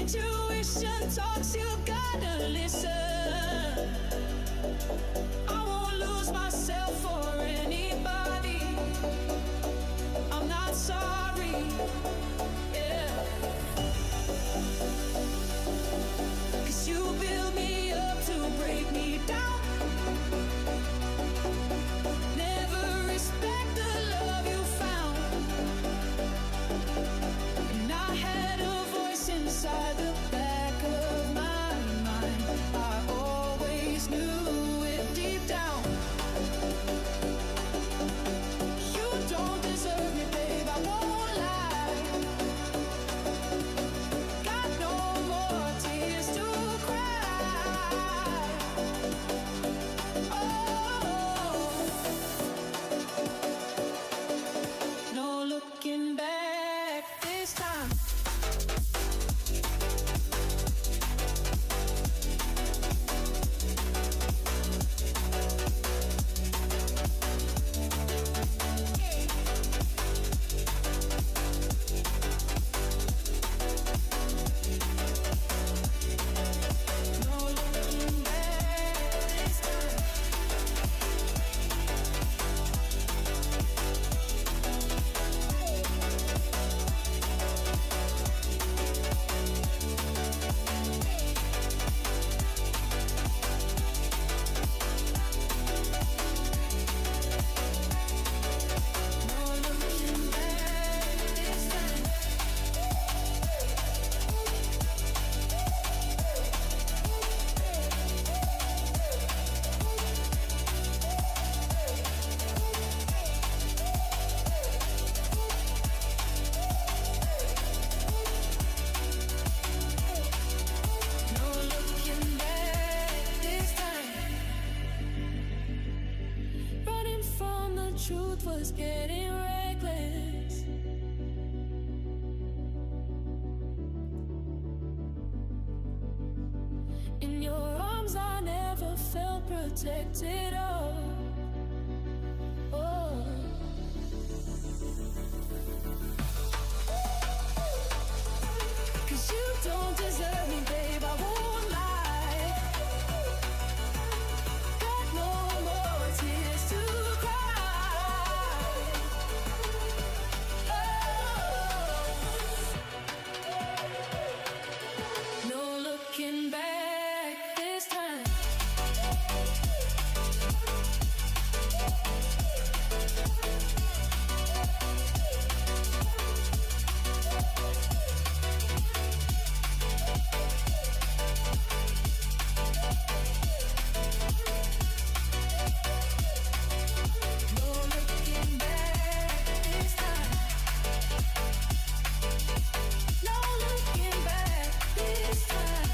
Intuition talks, you gotta listen. I won't lose myself for anybody. I'm not sorry. Yeah. 'Cause you build me up to break me down. Never respect the love you found. And I had a voice inside the back of my mind. I always knew it deep down. You don't deserve me, babe, I won't lie. Got no more tears to cry. Oh, no looking back this time. No looking back this time. No looking back this time. No looking back this time. Running from the truth was getting reckless. In your arms I never felt protected. Oh. 'Cause you don't deserve me, babe, I won't lie. Got no more tears to cry. Oh. No looking back this time. No looking back this time. No looking back this time.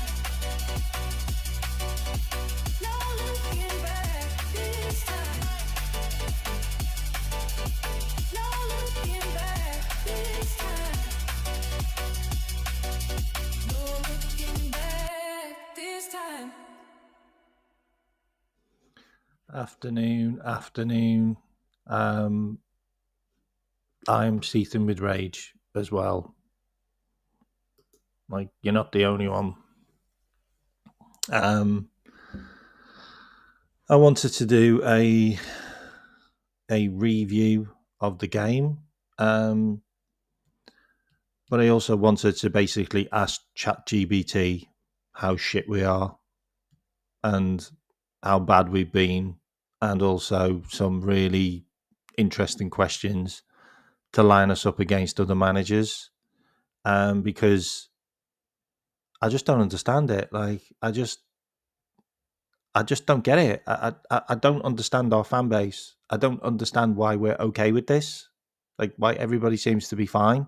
No looking back this time. No looking back this time. No looking back this time. Afternoon. I'm seething with rage as well. Like, you're not the only one. I wanted to do a review of the game, but I also wanted to basically ask ChatGPT how shit we are and how bad we've been, and also some really interesting questions to line us up against other managers, because I just don't understand it. Like, I just don't get it. I don't understand our fan base. I don't understand why we're okay with this. Like, why everybody seems to be fine.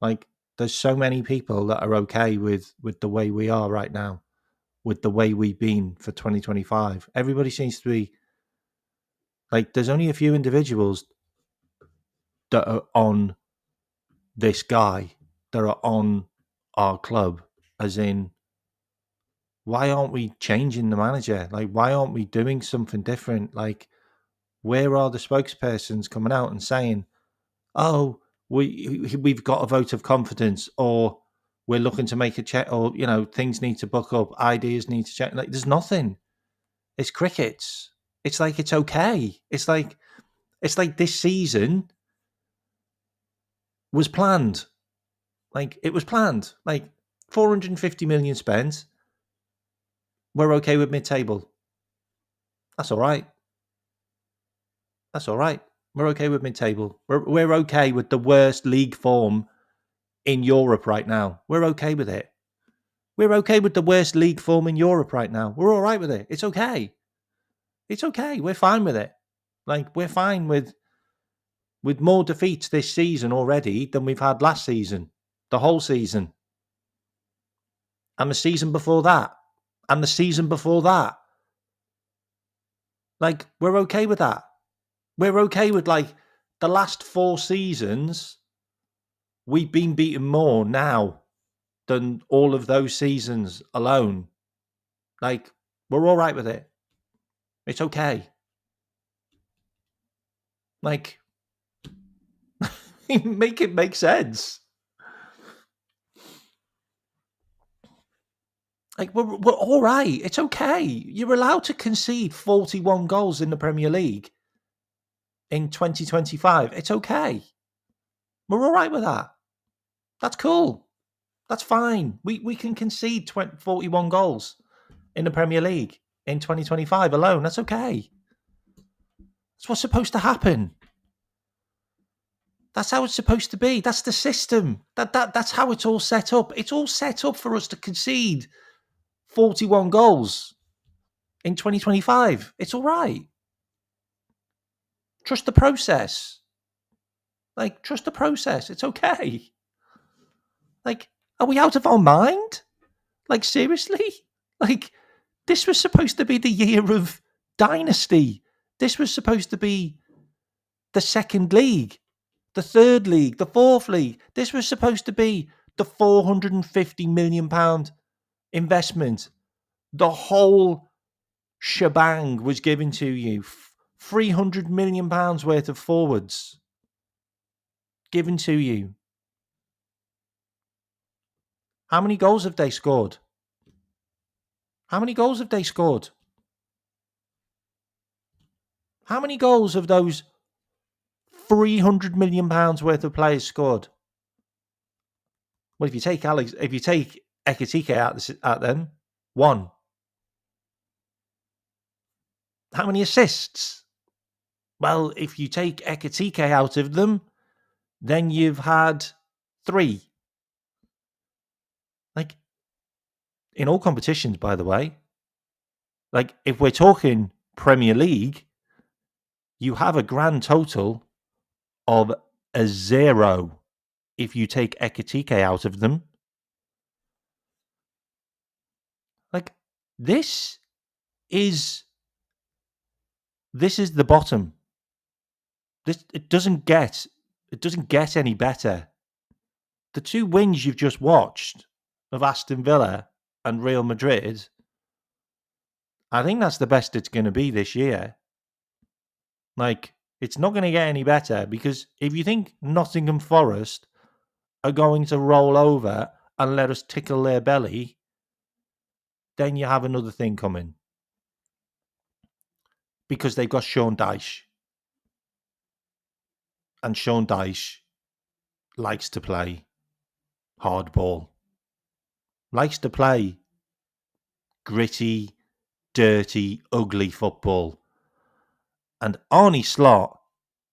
Like, there's so many people that are okay with the way we are right now, with the way we've been for 2025. Everybody seems to be like, there's only a few individuals that are on this guy, that are on our club, as in, why aren't we changing the manager? Like, why aren't we doing something different? Like, where are the spokespersons coming out and saying, oh, we've got a vote of confidence, or we're looking to make a check, or things need to buck up, ideas need to check. Like, there's nothing. It's crickets. It's like it's okay. It's like this season was planned. Like, it was planned. Like, 450 million spent. We're okay with mid-table. That's all right. That's all right. We're okay with mid-table. We're okay with the worst league form in Europe right now. We're okay with it. We're okay with the worst league form in Europe right now. We're all right with it. It's okay. It's okay. We're fine with it. Like, we're fine with more defeats this season already than we've had last season. The whole season. And the season before that. And the season before that. Like, we're okay with that. We're okay with, like, the last 4 seasons, we've been beaten more now than all of those seasons alone. Like, we're all right with it. It's okay. Like, make it make sense. Like, we're all right. It's okay. You're allowed to concede 41 goals in the Premier League in 2025. It's okay. We're all right with that. That's cool. That's fine. We can concede 41 goals in the Premier League in 2025 alone. That's okay. That's what's supposed to happen. That's how it's supposed to be. That's the system. That's how it's all set up. It's all set up for us to concede 41 goals in 2025. It's all right. Trust the process. Like, trust the process. It's okay. Like, are we out of our mind? Like, seriously? Like, this was supposed to be the year of dynasty. This was supposed to be the second league, the third league, the fourth league. This was supposed to be the £450 million investment. The whole shebang was given to you. £300 million worth of forwards given to you. How many goals have they scored? How many goals have they scored? How many goals have those £300 million worth of players scored? Well, if you take Ekitike out them, 1. How many assists? Well, if you take Ekitike out of them, then you've had 3. Like, in all competitions, by the way. Like, if we're talking Premier League, you have a grand total of a 0 if you take Ekitike out of them. Like, this is the bottom. It doesn't get any better. The 2 wins you've just watched of Aston Villa and Real Madrid, I think that's the best it's going to be this year. Like, it's not going to get any better, because if you think Nottingham Forest are going to roll over and let us tickle their belly, then you have another thing coming. Because they've got Sean Dyche. And Sean Dyche likes to play hardball. Likes to play gritty, dirty, ugly football. And Arne Slot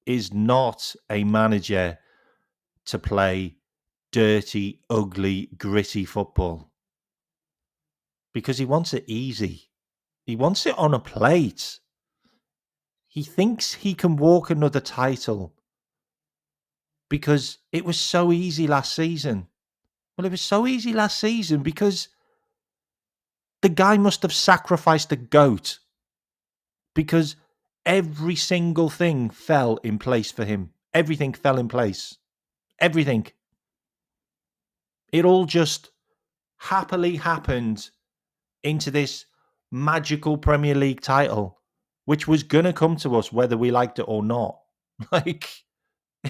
is not a manager to play dirty, ugly, gritty football. Because he wants it easy. He wants it on a plate. He thinks he can walk another title because it was so easy last season. Well, it was so easy last season because the guy must have sacrificed a goat, because every single thing fell in place for him. Everything fell in place. Everything. It all just happily happened into this magical Premier League title, which was going to come to us whether we liked it or not. Like,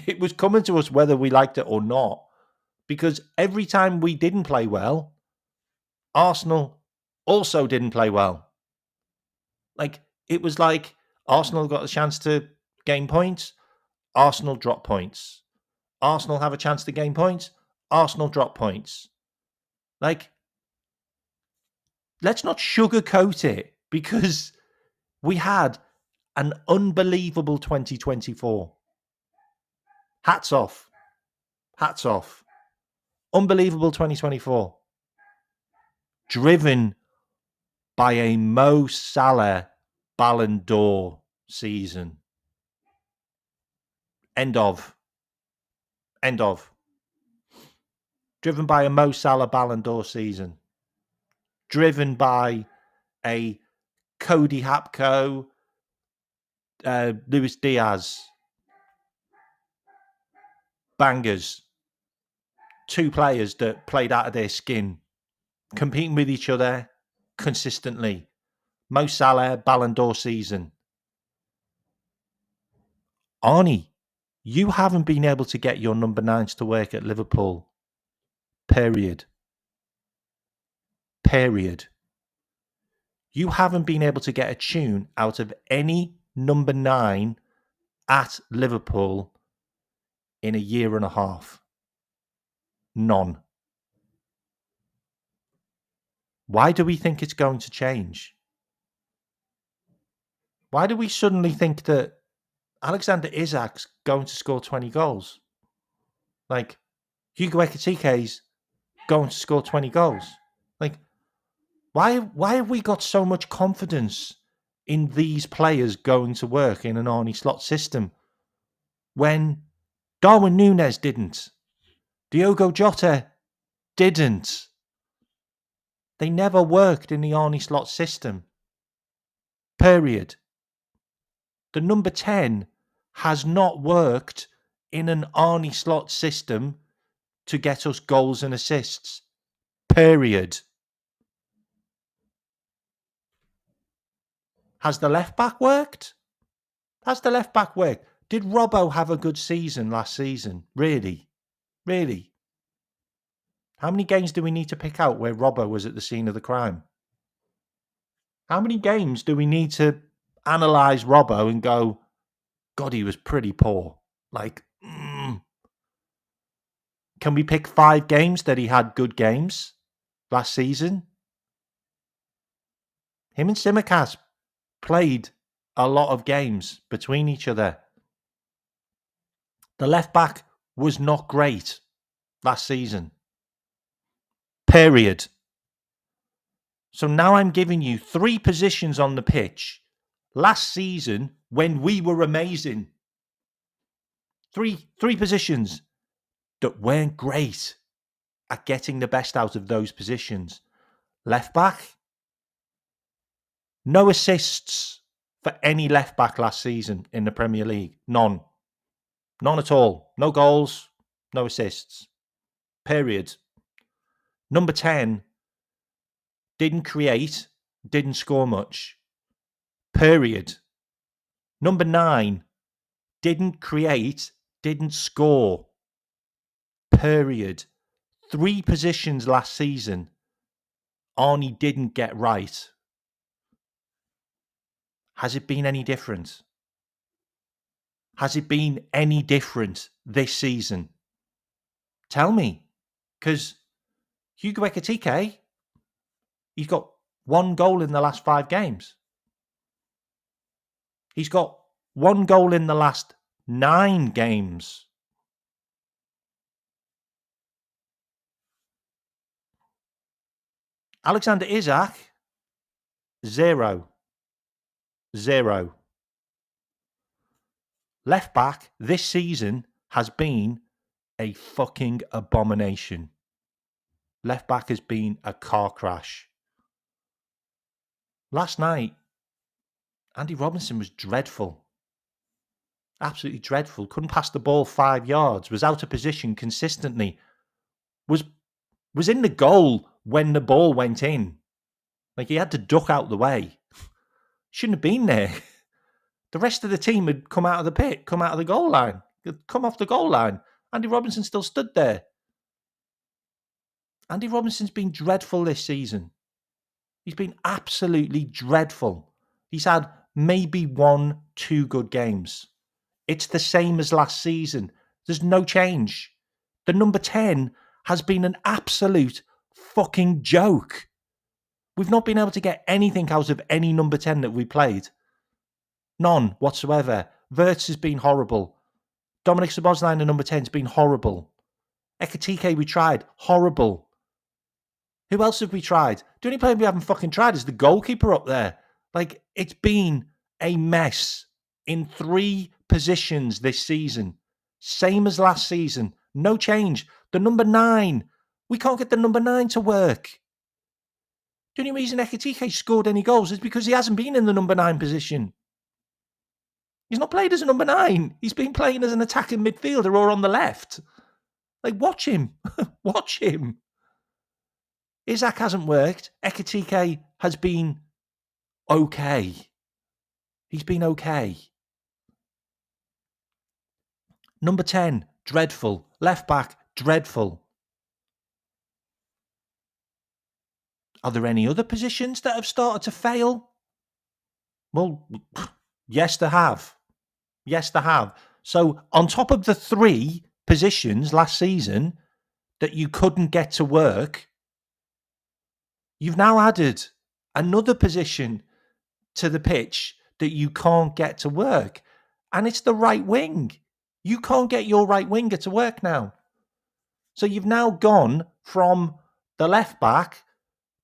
it was coming to us whether we liked it or not, because every time we didn't play well, Arsenal also didn't play well. Like, it was like Arsenal got a chance to gain points, Arsenal drop points. Arsenal have a chance to gain points, Arsenal drop points. Like, let's not sugarcoat it, because we had an unbelievable 2024. Hats off. Hats off. Unbelievable 2024. Driven by a Mo Salah Ballon d'Or season. End of. End of. Driven by a Mo Salah Ballon d'Or season. Driven by a Cody Hapko, Luis Diaz. Bangers. Two players that played out of their skin, competing with each other consistently. Mo Salah, Ballon d'Or season. Arnie, you haven't been able to get your number 9s to work at Liverpool. Period. Period. You haven't been able to get a tune out of any number 9 at Liverpool in a year and a half. None. Why do we think it's going to change? Why do we suddenly think that Alexander Isak's going to score 20 goals? Like, Hugo Ekitike's going to score 20 goals. Like, why have we got so much confidence in these players going to work in an Arnie Slot system when Darwin Núñez didn't? Diogo Jota didn't. They never worked in the Arnie Slot system. Period. The number 10 has not worked in an Arnie Slot system to get us goals and assists. Period. Has the left back worked? Has the left back worked? Did Robbo have a good season last season? Really? Really? How many games do we need to pick out where Robbo was at the scene of the crime? How many games do we need to analyse Robbo and go, God, he was pretty poor? Like, Can we pick 5 games that he had good games last season? Him and Tsimikas played a lot of games between each other. The left back was not great last season. Period. So now I'm giving you 3 positions on the pitch last season when we were amazing. Three positions that weren't great at getting the best out of those positions. Left back, no assists for any left back last season in the Premier League. None. None at all. No goals, no assists. Period. Number 10, didn't create, didn't score much. Period. Number 9, didn't create, didn't score. Period. 3 positions last season Arnie didn't get right. Has it been any different? Has it been any different this season? Tell me. Because Hugo Ekitike, he's got 1 goal in the last 5 games. He's got 1 goal in the last 9 games. Alexander Isak, 0. 0. Left back this season has been a fucking abomination. Left back has been a car crash. Last night, Andy Robinson was dreadful. Absolutely dreadful. Couldn't pass the ball 5 yards. Was out of position consistently. Was in the goal when the ball went in. Like, he had to duck out the way. Shouldn't have been there. The rest of the team had come out of the pit, come out of the goal line, come off the goal line. Andy Robinson still stood there. Andy Robinson's been dreadful this season. He's been absolutely dreadful. He's had maybe 1-2 good games. It's the same as last season. There's no change. The number 10 has been an absolute fucking joke. We've not been able to get anything out of any number 10 that we played. None whatsoever. Wirtz has been horrible. Dominic Szoboszlai, the number 10, has been horrible. Ekitike, we tried. Horrible. Who else have we tried? The only player we haven't fucking tried is the goalkeeper up there. Like, it's been a mess in 3 positions this season. Same as last season. No change. The number 9. We can't get the number 9 to work. The only reason Ekitike scored any goals is because he hasn't been in the number 9 position. He's not played as a number 9. He's been playing as an attacking midfielder or on the left. Like, watch him. Watch him. Isak hasn't worked. Ekitike has been okay. He's been okay. Number 10, dreadful. Left back, dreadful. Are there any other positions that have started to fail? Well, yes, there have. Yes, there have. So on top of the 3 positions last season that you couldn't get to work, you've now added another position to the pitch that you can't get to work. And it's the right wing. You can't get your right winger to work now. So you've now gone from the left back,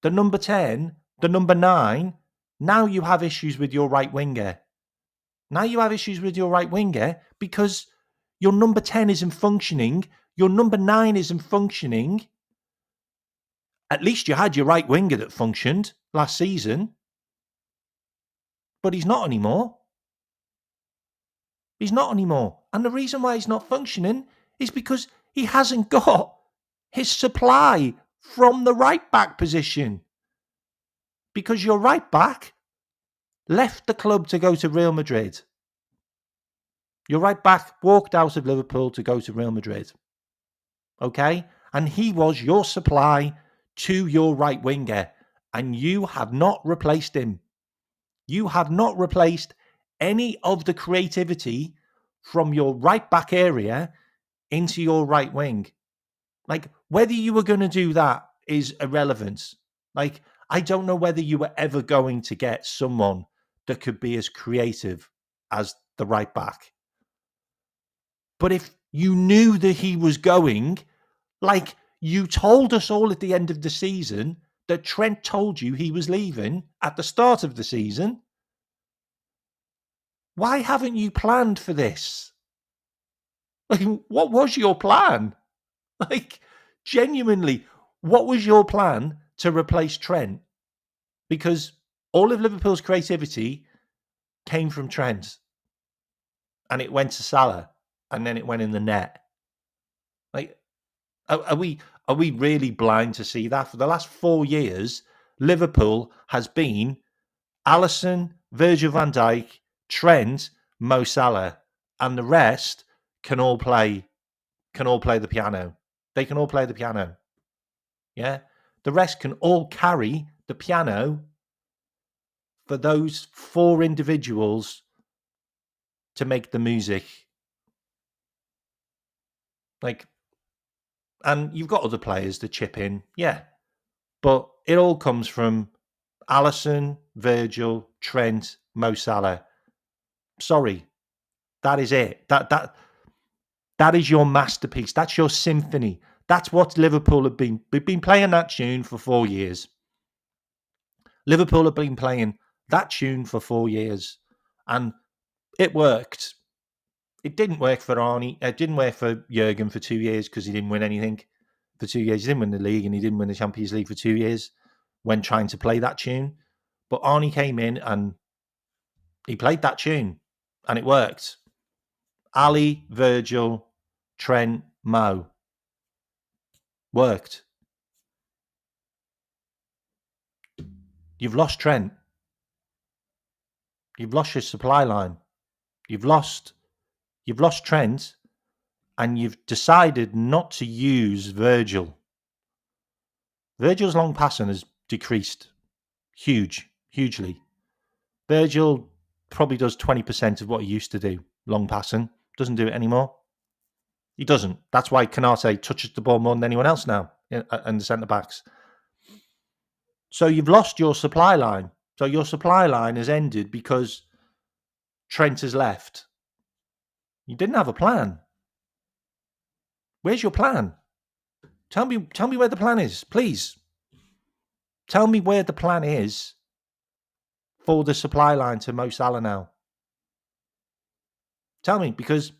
the number 10, the number 9. Now you have issues with your right winger. Now you have issues with your right winger because your number 10 isn't functioning. Your number 9 isn't functioning. At least you had your right winger that functioned last season. But he's not anymore. He's not anymore. And the reason why he's not functioning is because he hasn't got his supply from the right back position. Because your right back left the club to go to Real Madrid. Your right back walked out of Liverpool to go to Real Madrid. Okay? And he was your supply to your right winger. And you have not replaced him. You have not replaced any of the creativity from your right back area into your right wing. Like, whether you were going to do that is irrelevant. Like, I don't know whether you were ever going to get someone that could be as creative as the right back. But if you knew that he was going, like you told us all at the end of the season that Trent told you he was leaving at the start of the season, why haven't you planned for this? Like, what was your plan? Like, genuinely, what was your plan to replace Trent? Because all of Liverpool's creativity came from Trent. And it went to Salah. And then it went in the net. Like, are we really blind to see that? For the last 4 years, Liverpool has been Alisson, Virgil van Dijk, Trent, Mo Salah, and the rest can all play the piano. They can all play the piano. Yeah? The rest can all carry the piano for those 4 individuals to make the music. Like, and you've got other players to chip in, yeah. But it all comes from Alisson, Virgil, Trent, Mo Salah. Sorry, that is it. That is your masterpiece. That's your symphony. That's what Liverpool have been. We've been playing that tune for 4 years. Liverpool have been playing that tune for 4 years, and it worked. It didn't work for Arnie. It didn't work for Jurgen for 2 years because he didn't win anything for 2 years. He didn't win the league and he didn't win the Champions League for 2 years when trying to play that tune. But Arnie came in and he played that tune and it worked. Ali, Virgil, Trent, Mo. Worked. You've lost Trent. You've lost your supply line. You've lost Trent, and you've decided not to use Virgil. Virgil's long passing has decreased hugely. Virgil probably does 20% of what he used to do, long passing. Doesn't do it anymore. He doesn't. That's why Canate touches the ball more than anyone else now in the centre-backs. So you've lost your supply line. So your supply line has ended because Trent has left. You didn't have a plan. Where's your plan? Tell me where the plan is, please. Tell me where the plan is for the supply line to Mo Salah now. Tell me, because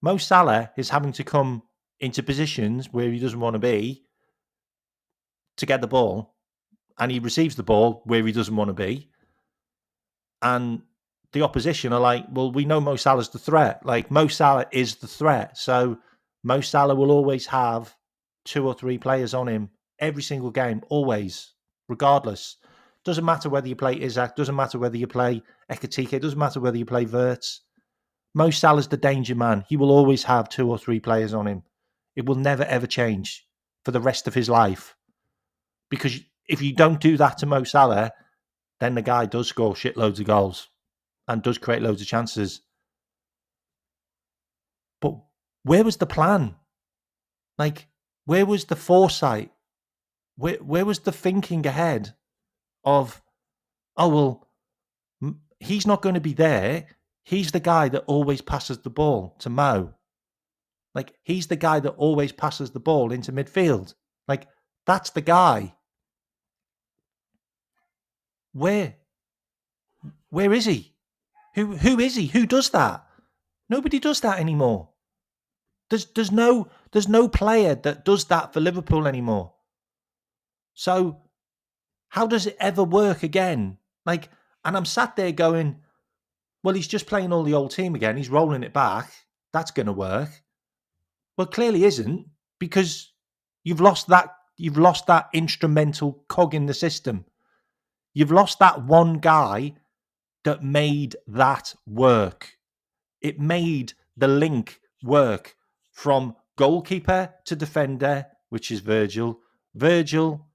Mo Salah is having to come into positions where he doesn't want to be to get the ball, and he receives the ball where he doesn't want to be. And the opposition are like, well, we know Mo Salah's the threat. Like, Mo Salah is the threat. So Mo Salah will always have 2 or 3 players on him every single game, always, regardless. Doesn't matter whether you play Isaac, doesn't matter whether you play Ekatike, doesn't matter whether you play Wirtz. Mo Salah's the danger man. He will always have 2 or 3 players on him. It will never, ever change for the rest of his life. Because if you don't do that to Mo Salah, then the guy does score shitloads of goals and does create loads of chances. But where was the plan? Like, where was the foresight? Where was the thinking ahead of, oh, well, he's not going to be there. He's the guy that always passes the ball to Mo. Like, he's the guy that always passes the ball into midfield. Like, that's the guy. Where is he? Who is he? Who does that? Nobody does that anymore. There's no player that does that for Liverpool anymore. So how does it ever work again? Like, and I'm sat there going, well, he's just playing all the old team again. He's rolling it back. That's going to work. Well, clearly isn't, because you've lost that instrumental cog in the system. You've lost that one guy that made that work. It made the link work from goalkeeper to defender, which is Virgil. Virgil,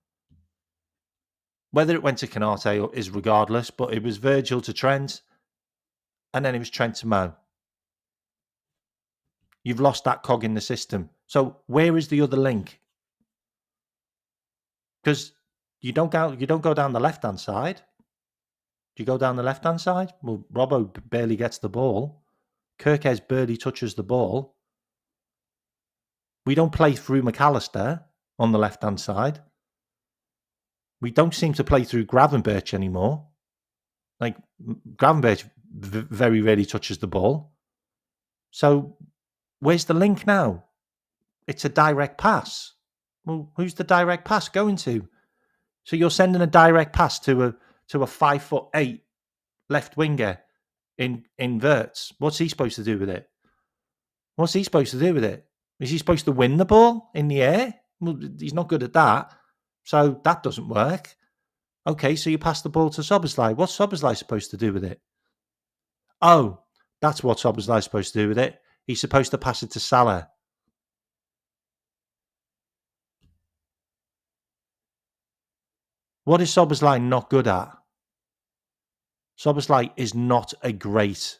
whether it went to Canate is regardless, but it was Virgil to Trent, and then it was Trent to Mo. You've lost that cog in the system. So where is the other link? Because you don't go down the left-hand side. Do you go down the left-hand side? Well, Robbo barely gets the ball. Kirkes barely touches the ball. We don't play through McAllister on the left-hand side. We don't seem to play through Gravenberch anymore. Like, Gravenberch very rarely touches the ball. So where's the link now? It's a direct pass. Well, who's the direct pass going to? So you're sending a direct pass to a 5'8" left winger in Wirtz. What's he supposed to do with it? What's he supposed to do with it? Is he supposed to win the ball in the air? Well, he's not good at that. So that doesn't work. Okay, so you pass the ball to Szoboszlai. What's Szoboszlai supposed to do with it? Oh, that's what Szoboszlai's supposed to do with it. He's supposed to pass it to Salah. What is Szoboszlai not good at? Szoboszlai is not a great...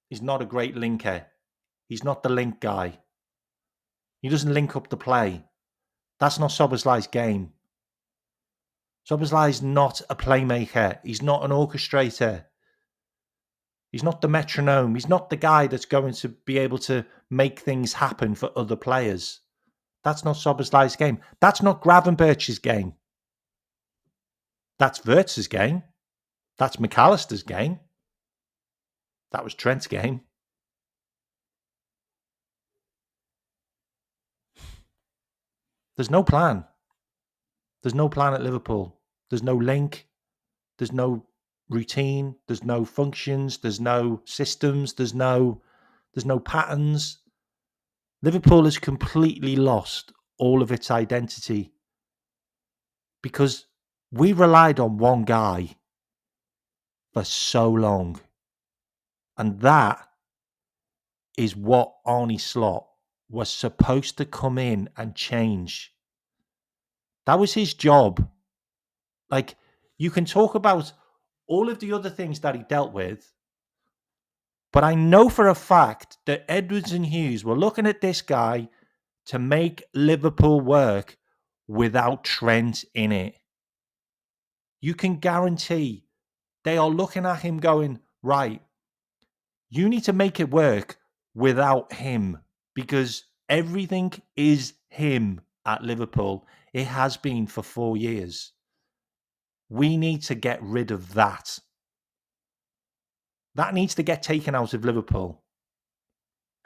He's not a great linker. He's not the link guy. He doesn't link up the play. That's not Szoboszlai's game. Szoboszlai's not a playmaker. He's not an orchestrator. He's not the metronome. He's not the guy that's going to be able to make things happen for other players. That's not Szoboszlai's game. That's not Gravenberch's game. That's Wirtz's game. That's McAllister's game. That was Trent's game. There's no plan. There's no plan at Liverpool. There's no link. There's no routine. There's no functions. There's no systems. There's no patterns. Liverpool has completely lost all of its identity because we relied on one guy for so long. And that is what Arne Slot was supposed to come in and change. That was his job. Like, you can talk about all of the other things that he dealt with, but I know for a fact that Edwards and Hughes were looking at this guy to make Liverpool work without Trent in it. You can guarantee they are looking at him going, right, you need to make it work without him, because everything is him at Liverpool. It has been for 4 years. We need to get rid of that. That needs to get taken out of Liverpool.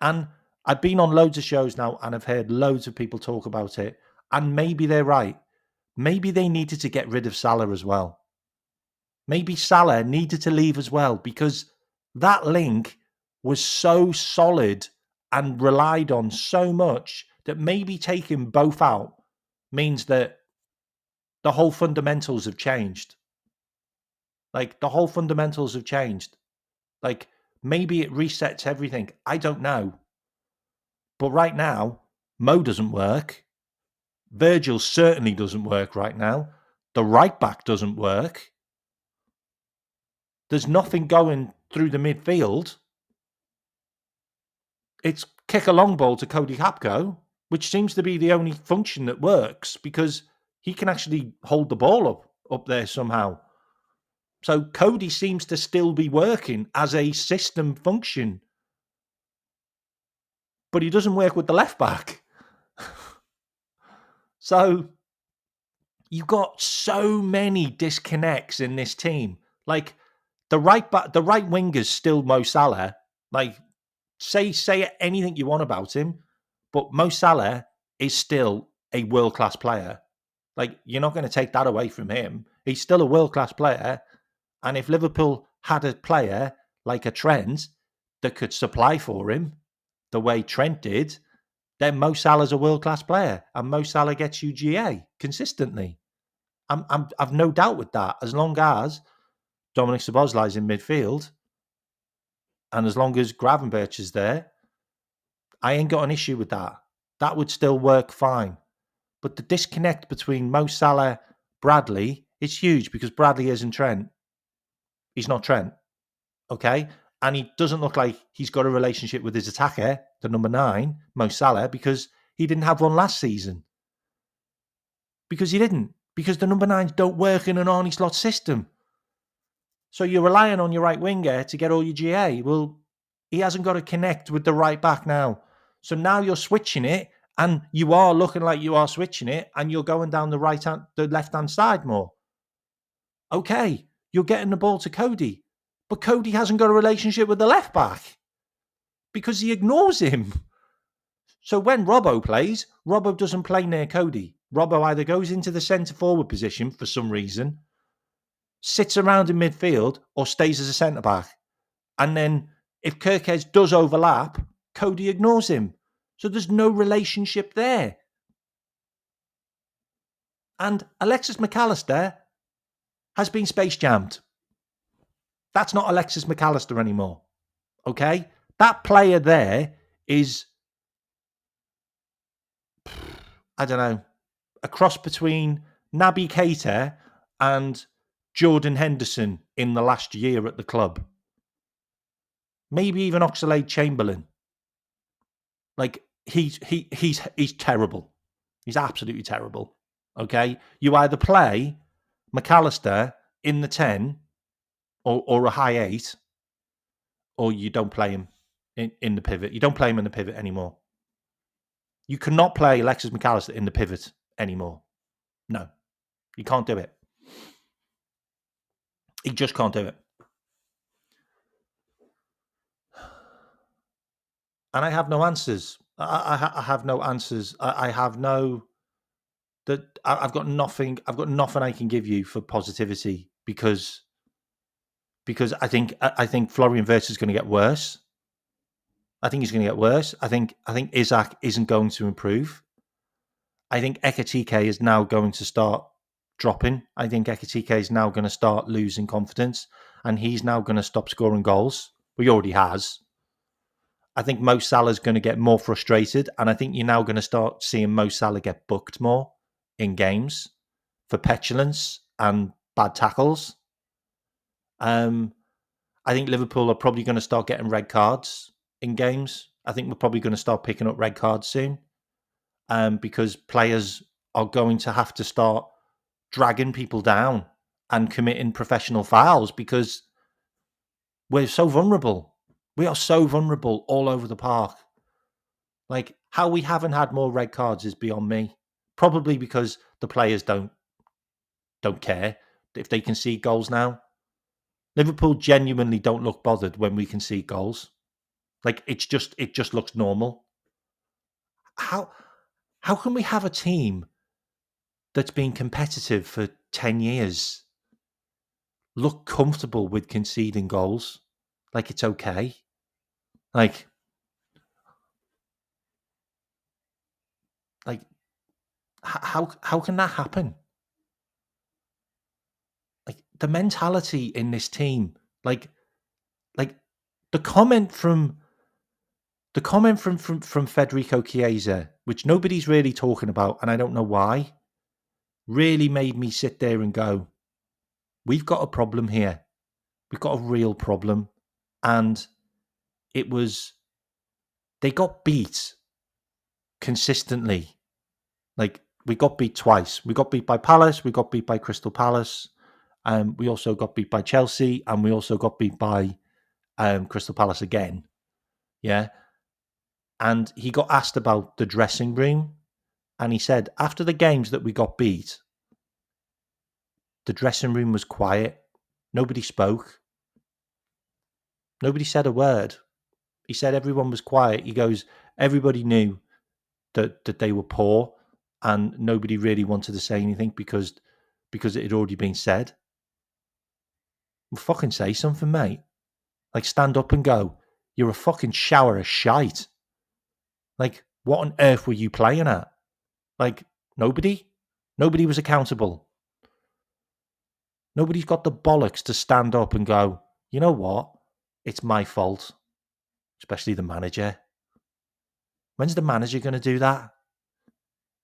And I've been on loads of shows now and I've heard loads of people talk about it. And maybe they're right. Maybe they needed to get rid of Salah as well. Maybe Salah needed to leave as well, because that link was so solid and relied on so much that maybe taking both out means that the whole fundamentals have changed. Like, the whole fundamentals have changed. Like, maybe it resets everything. I don't know. But right now, Mo doesn't work. Virgil certainly doesn't work right now. The right back doesn't work. There's nothing going through the midfield. It's kick a long ball to Cody Gakpo, which seems to be the only function that works, because he can actually hold the ball up there somehow. So Cody seems to still be working as a system function, but he doesn't work with the left back. So you've got so many disconnects in this team. Like, the right winger's still Mo Salah. Like, say anything you want about him, but Mo Salah is still a world-class player. Like, you're not going to take that away from him. He's still a world-class player. And if Liverpool had a player like a Trent that could supply for him the way Trent did, then Mo Salah's a world-class player, and Mo Salah gets you GA consistently. I've no doubt with that. As long as Dominic Szoboszlai's in midfield, and as long as Gravenberch is there, I ain't got an issue with that. That would still work fine. But the disconnect between Mo Salah, Bradley is huge, because Bradley isn't Trent. He's not Trent. Okay? And he doesn't look like he's got a relationship with his attacker, the number 9, Mo Salah, because he didn't have one last season. Because he didn't. Because the number 9s don't work in an Arnie slot system. So you're relying on your right winger to get all your GA. Well, he hasn't got to connect with the right back now. So now you're switching it, and you are looking like you are switching it, and you're going down the left-hand side more. Okay, you're getting the ball to Cody, but Cody hasn't got a relationship with the left back because he ignores him. So when Robbo plays, Robbo doesn't play near Cody. Robbo either goes into the centre-forward position for some reason, sits around in midfield, or stays as a centre-back. And then if Kirkez does overlap, Cody ignores him. So there's no relationship there. And Alexis McAllister has been space jammed. That's not Alexis McAllister anymore. Okay? That player there is, I don't know, a cross between Naby Keita and Jordan Henderson in the last year at the club. Maybe even Oxlade-Chamberlain. Like, he's terrible. He's absolutely terrible. Okay? You either play McAllister in the 10 or a high 8, or you don't play him in the pivot. You don't play him in the pivot anymore. You cannot play Alexis McAllister in the pivot anymore. No, you can't do it. You just can't do it. And I have no answers. I have no answers. I have no... That I've got nothing. I've got nothing I can give you for positivity, because I think Florian Wirtz is going to get worse. I think he's going to get worse. I think Isaac isn't going to improve. I think Ekitike is now going to start dropping. I think Ekitike is now going to start losing confidence, and he's now going to stop scoring goals. Well, he already has. I think Mo Salah is going to get more frustrated, and I think you're now going to start seeing Mo Salah get booked more in games for petulance and bad tackles. I think Liverpool are probably going to start getting red cards in games. I think we're probably going to start picking up red cards soon, because players are going to have to start dragging people down and committing professional fouls because we're so vulnerable. We are so vulnerable all over the park. Like, how we haven't had more red cards is beyond me. Probably because the players don't care if they concede goals now. Liverpool genuinely don't look bothered when we concede goals. Like, it just looks normal. How can we have a team that's been competitive for 10 years look comfortable with conceding goals? Like, it's okay. Like how can that happen? Like, the mentality in this team, like the comment from Federico Chiesa, which nobody's really talking about, and I don't know why, really made me sit there and go, we've got a problem here. We've got a real problem. And it was, they got beat consistently. Like, we got beat twice. We got beat by Palace. We got beat by Crystal Palace. We also got beat by Chelsea. And we also got beat by Crystal Palace again. Yeah. And he got asked about the dressing room. And he said, after the games that we got beat, the dressing room was quiet. Nobody spoke. Nobody said a word. He said everyone was quiet. He goes, everybody knew that they were poor and nobody really wanted to say anything because it had already been said. Well, fucking say something, mate. Like, stand up and go, you're a fucking shower of shite. Like, what on earth were you playing at? Like, nobody was accountable. Nobody's got the bollocks to stand up and go, you know what? It's my fault. Especially the manager. When's the manager going to do that?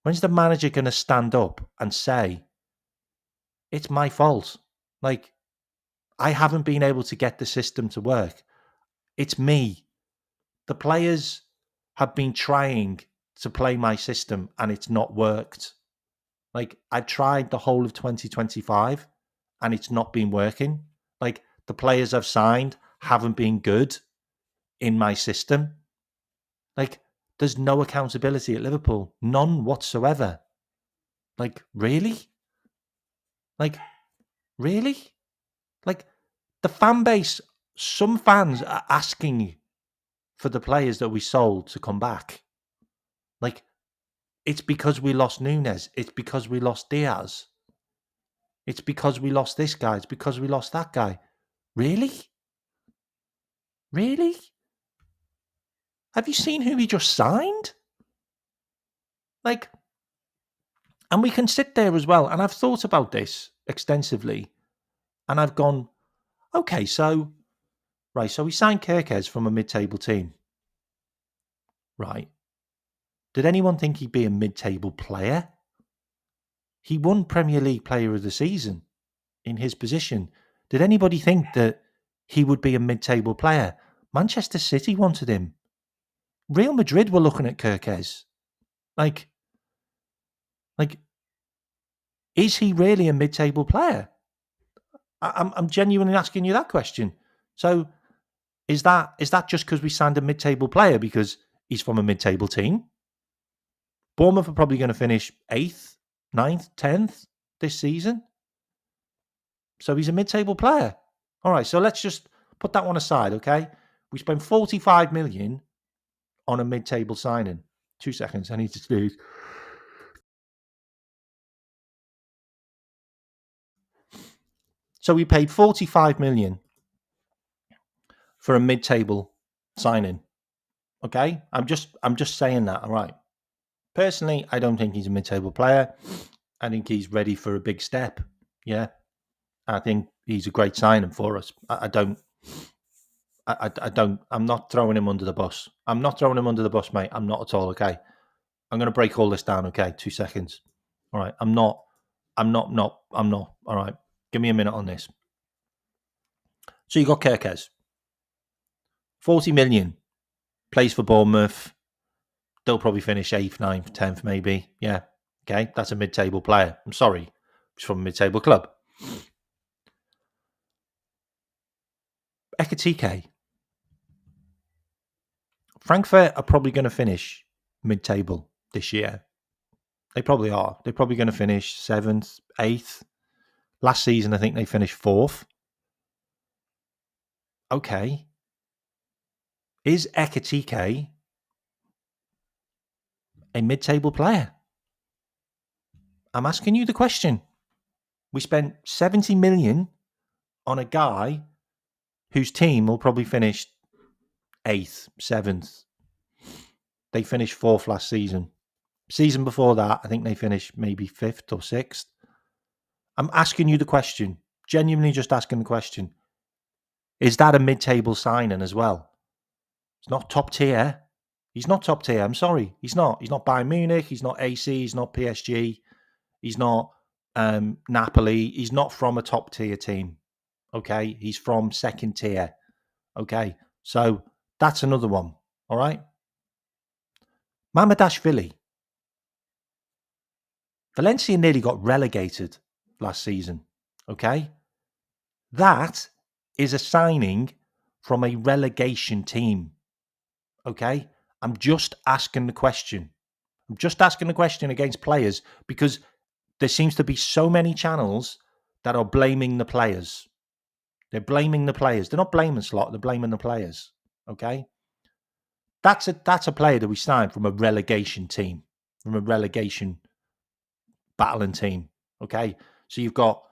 When's the manager going to stand up and say, it's my fault? Like, I haven't been able to get the system to work. It's me. The players have been trying to play my system and it's not worked. Like, I tried the whole of 2025 and it's not been working. Like, the players I've signed haven't been good in my system. Like, there's no accountability at Liverpool. None whatsoever. Like, really? Like, really? Like, the fan base, some fans are asking for the players that we sold to come back. Like, it's because we lost Nunes. It's because we lost Diaz. It's because we lost this guy. It's because we lost that guy. Really? Really? Have you seen who he just signed? Like, and we can sit there as well. And I've thought about this extensively. And I've gone, okay, so we signed Kirkes from a mid-table team. Right. Did anyone think he'd be a mid-table player? He won Premier League Player of the Season in his position. Did anybody think that he would be a mid-table player? Manchester City wanted him. Real Madrid were looking at Kirkes. Like, is he really a mid-table player? I'm genuinely asking you that question. So, is that just because we signed a mid-table player because he's from a mid-table team? Bournemouth are probably going to finish 8th, 9th, 10th this season. So he's a mid-table player. All right, so let's just put that one aside, okay? We spent 45 million on a mid-table signing. 2 seconds, I need to sneeze. So we paid 45 million for a mid-table signing. Okay? I'm just saying that, all right? Personally, I don't think he's a mid-table player. I think he's ready for a big step. Yeah. I think he's a great signing for us. I'm not throwing him under the bus. I'm not throwing him under the bus, mate. I'm not at all, okay? I'm going to break all this down, okay? 2 seconds. All right. I'm not. All right. Give me a minute on this. So you got Kirkes, 40 million, plays for Bournemouth. They'll probably finish 8th, 9th, 10th, maybe. Yeah. Okay. That's a mid table player. I'm sorry. He's from a mid table club. Ekatike. Frankfurt are probably going to finish mid table this year. They probably are. They're probably going to finish 7th, 8th. Last season, I think they finished 4th. Okay. Is Ekatike a mid table player? I'm asking you the question. We spent 70 million on a guy whose team will probably finish 8th, 7th. They finished 4th last season. Season before that, I think they finished maybe 5th or 6th. I'm asking you the question, genuinely just asking the question. Is that a mid-table signing as well? It's not top tier. He's not top tier. I'm sorry. He's not. He's not Bayern Munich. He's not AC. He's not PSG. He's not Napoli. He's not from a top tier team. Okay. He's from second tier. Okay. So that's another one. All right. Mamadashvili. Valencia nearly got relegated last season. Okay. That is a signing from a relegation team. Okay. I'm just asking the question. I'm just asking the question against players because there seems to be so many channels that are blaming the players. They're blaming the players. They're not blaming Slot. They're blaming the players. Okay. That's a player that we signed from a relegation team, from a relegation battling team. Okay. So you've got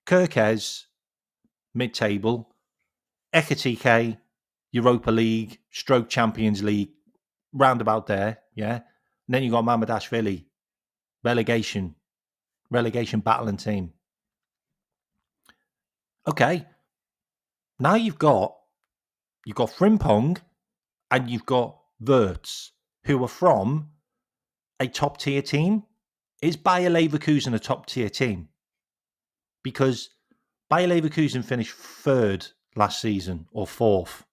Kirkes, mid-table, Ekatike, Europa League, stroke Champions League, roundabout there. Yeah. And then you've got Mamadashvili, relegation battling team. Okay. Now you've got Frimpong and you've got Wirtz, who are from a top tier team. Is Bayer Leverkusen a top tier team? Because Bayer Leverkusen finished 3rd last season or 4th.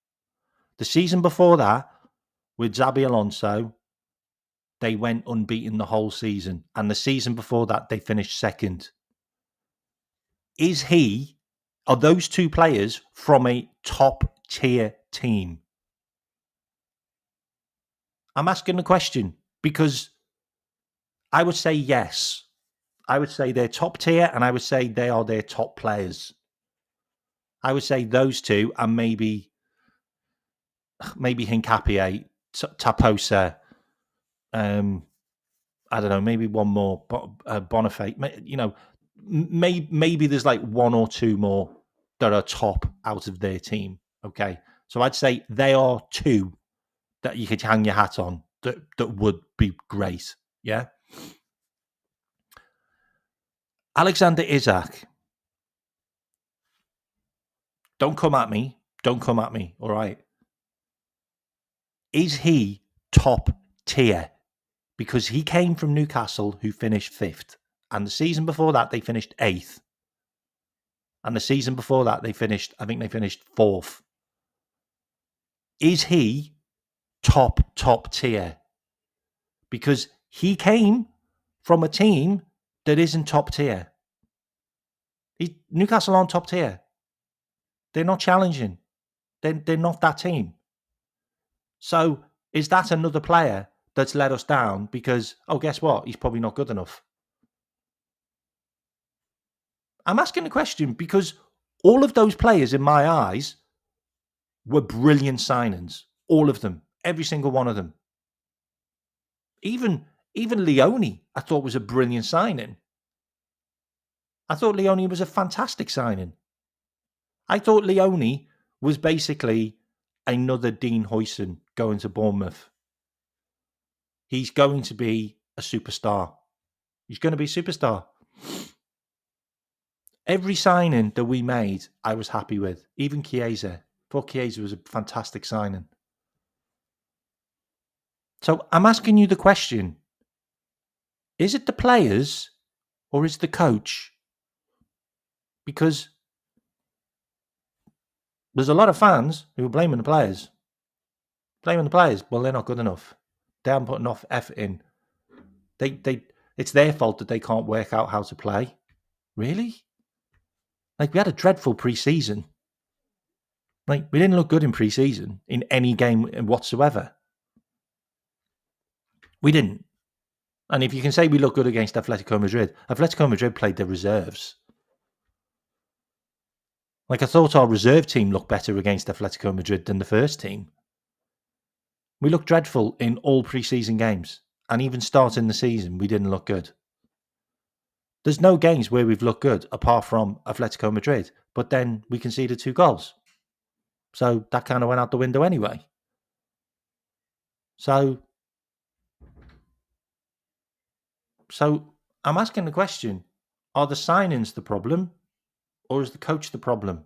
The season before that, with Xabi Alonso, they went unbeaten the whole season. And the season before that, they finished 2nd. Are those two players from a top tier team? I'm asking the question because I would say yes. I would say they're top tier and I would say they are their top players. I would say those two and maybe Hincapie, Taposa, I don't know, maybe one more, Bonifay. You know, maybe there's like one or two more that are top out of their team. Okay. So I'd say they are two that you could hang your hat on that would be great. Yeah. Alexander Isak. Don't come at me. All right. Is he top tier? Because he came from Newcastle, who finished 5th. And the season before that, they finished 8th. And the season before that, they finished 4th. Is he top tier? Because he came from a team that isn't top tier. Newcastle aren't top tier. They're not challenging. They're not that team. So is that another player that's let us down because, guess what? He's probably not good enough. I'm asking the question because all of those players in my eyes were brilliant signings. All of them. Every single one of them. Even Leone, I thought was a brilliant signing. I thought Leone was a fantastic signing. I thought Leone was basically another Dean Huijsen going to Bournemouth. He's going to be a superstar. He's going to be a superstar. Every signing that we made, I was happy with. Even Chiesa. Thought Chiesa was a fantastic signing. So I'm asking you the question. Is it the players or is the coach? Because there's a lot of fans who are blaming the players. Well, they're not good enough. They haven't put enough effort in. It's their fault that they can't work out how to play. Really? Like, we had a dreadful pre-season. Like, we didn't look good in pre-season in any game whatsoever. We didn't. And if you can say we look good against Atletico Madrid played their reserves. Like, I thought our reserve team looked better against Atletico Madrid than the first team. We looked dreadful in all pre-season games. And even starting the season, we didn't look good. There's no games where we've looked good apart from Atletico Madrid. But then we conceded 2 goals. So that kind of went out the window anyway. So I'm asking the question, are the signings the problem or is the coach the problem?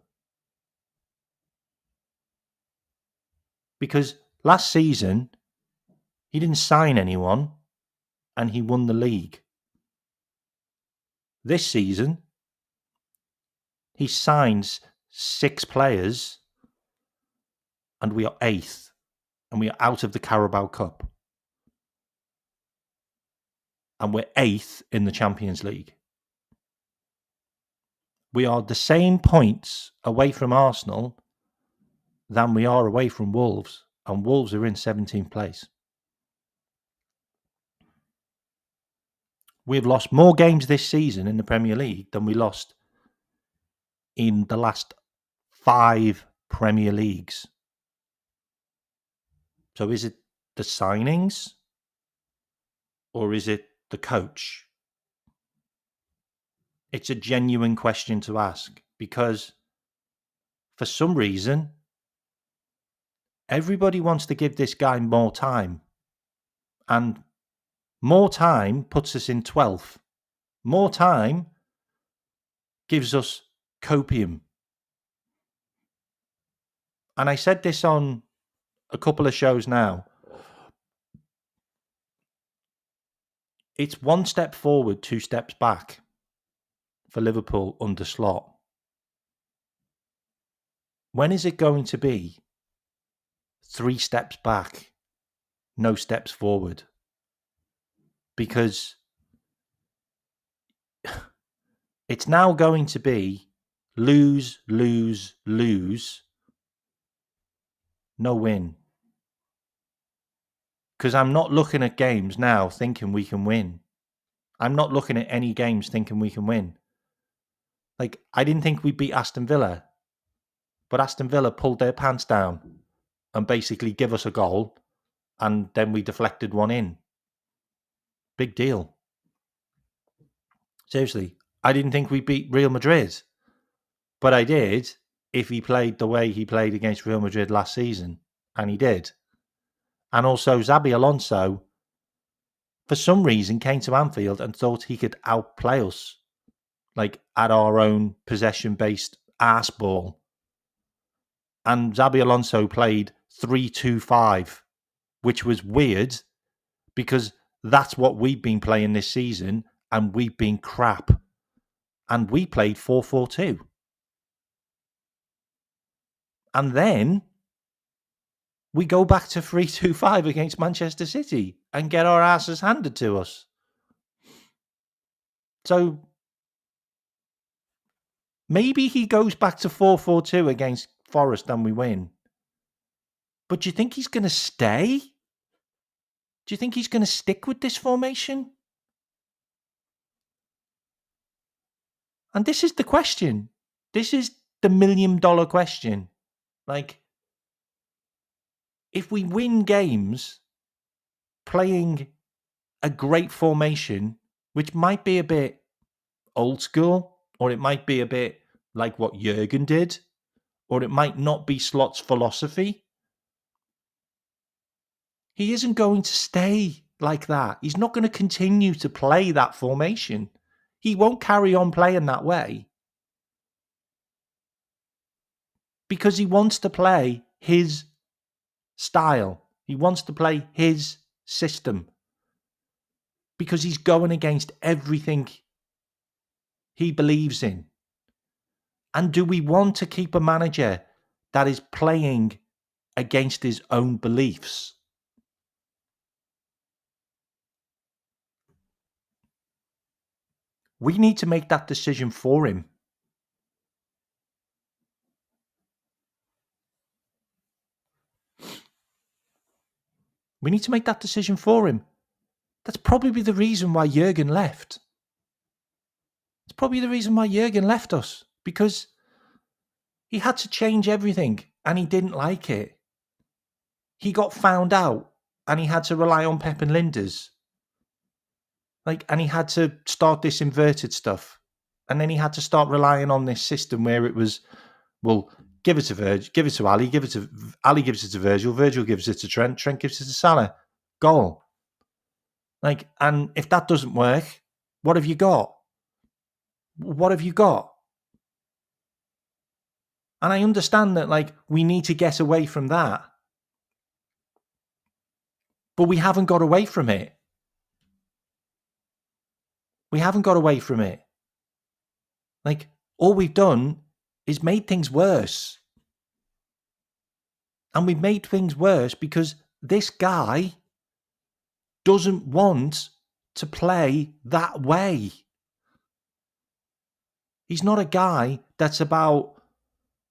Because last season, he didn't sign anyone and he won the league. This season, he signs 6 players and we are 8th and we are out of the Carabao Cup. And we're 8th in the Champions League. We are the same points away from Arsenal than we are away from Wolves, and Wolves are in 17th place. We've lost more games this season in the Premier League than we lost in the last 5 Premier Leagues. So is it the signings or is it the coach? It's a genuine question to ask because for some reason, everybody wants to give this guy more time. And more time puts us in 12th. More time gives us copium. And I said this on a couple of shows now. It's 1 step forward, 2 steps back for Liverpool under Slot. When is it going to be 3 steps back, no steps forward? Because it's now going to be lose, lose, lose, no win. Because I'm not looking at games now thinking we can win. I'm not looking at any games thinking we can win. Like, I didn't think we'd beat Aston Villa. But Aston Villa pulled their pants down and basically give us a goal. And then we deflected one in. Big deal. Seriously, I didn't think we beat Real Madrid. But I did if he played the way he played against Real Madrid last season. And he did. And also Xabi Alonso, for some reason, came to Anfield and thought he could outplay us. Like, at our own possession-based arse ball. And Xabi Alonso played 3-2-5, which was weird because that's what we've been playing this season and we've been crap. And we played 4-4-2. And then we go back to 3-2-5 against Manchester City and get our asses handed to us. So maybe he goes back to 4-4-2 against Forest and we win. But do you think he's going to stay? Do you think he's going to stick with this formation? And this is the question. This is the $1 million question. Like, if we win games playing a great formation, which might be a bit old school, or it might be a bit like what Jurgen did, or it might not be Slot's philosophy, he isn't going to stay like that. He's not going to continue to play that formation. He won't carry on playing that way because he wants to play his style. He wants to play his system because he's going against everything he believes in? And do we want to keep a manager that is playing against his own beliefs? We need to make that decision for him. We need to make that decision for him. That's probably the reason why Jurgen left. It's probably the reason why Jurgen left us, because he had to change everything and he didn't like it. He got found out and he had to rely on Pep and Linders. And he had to start this inverted stuff. And then he had to start relying on this system where it was, well, give it to Virgil, give it to Ali, Ali gives it to Virgil gives it to Trent gives it to Salah. Goal. And if that doesn't work, what have you got? What have you got? And I understand that, we need to get away from that. But we haven't got away from it. We haven't got away from it. All we've done is made things worse. And we've made things worse because this guy doesn't want to play that way. He's not a guy that's about,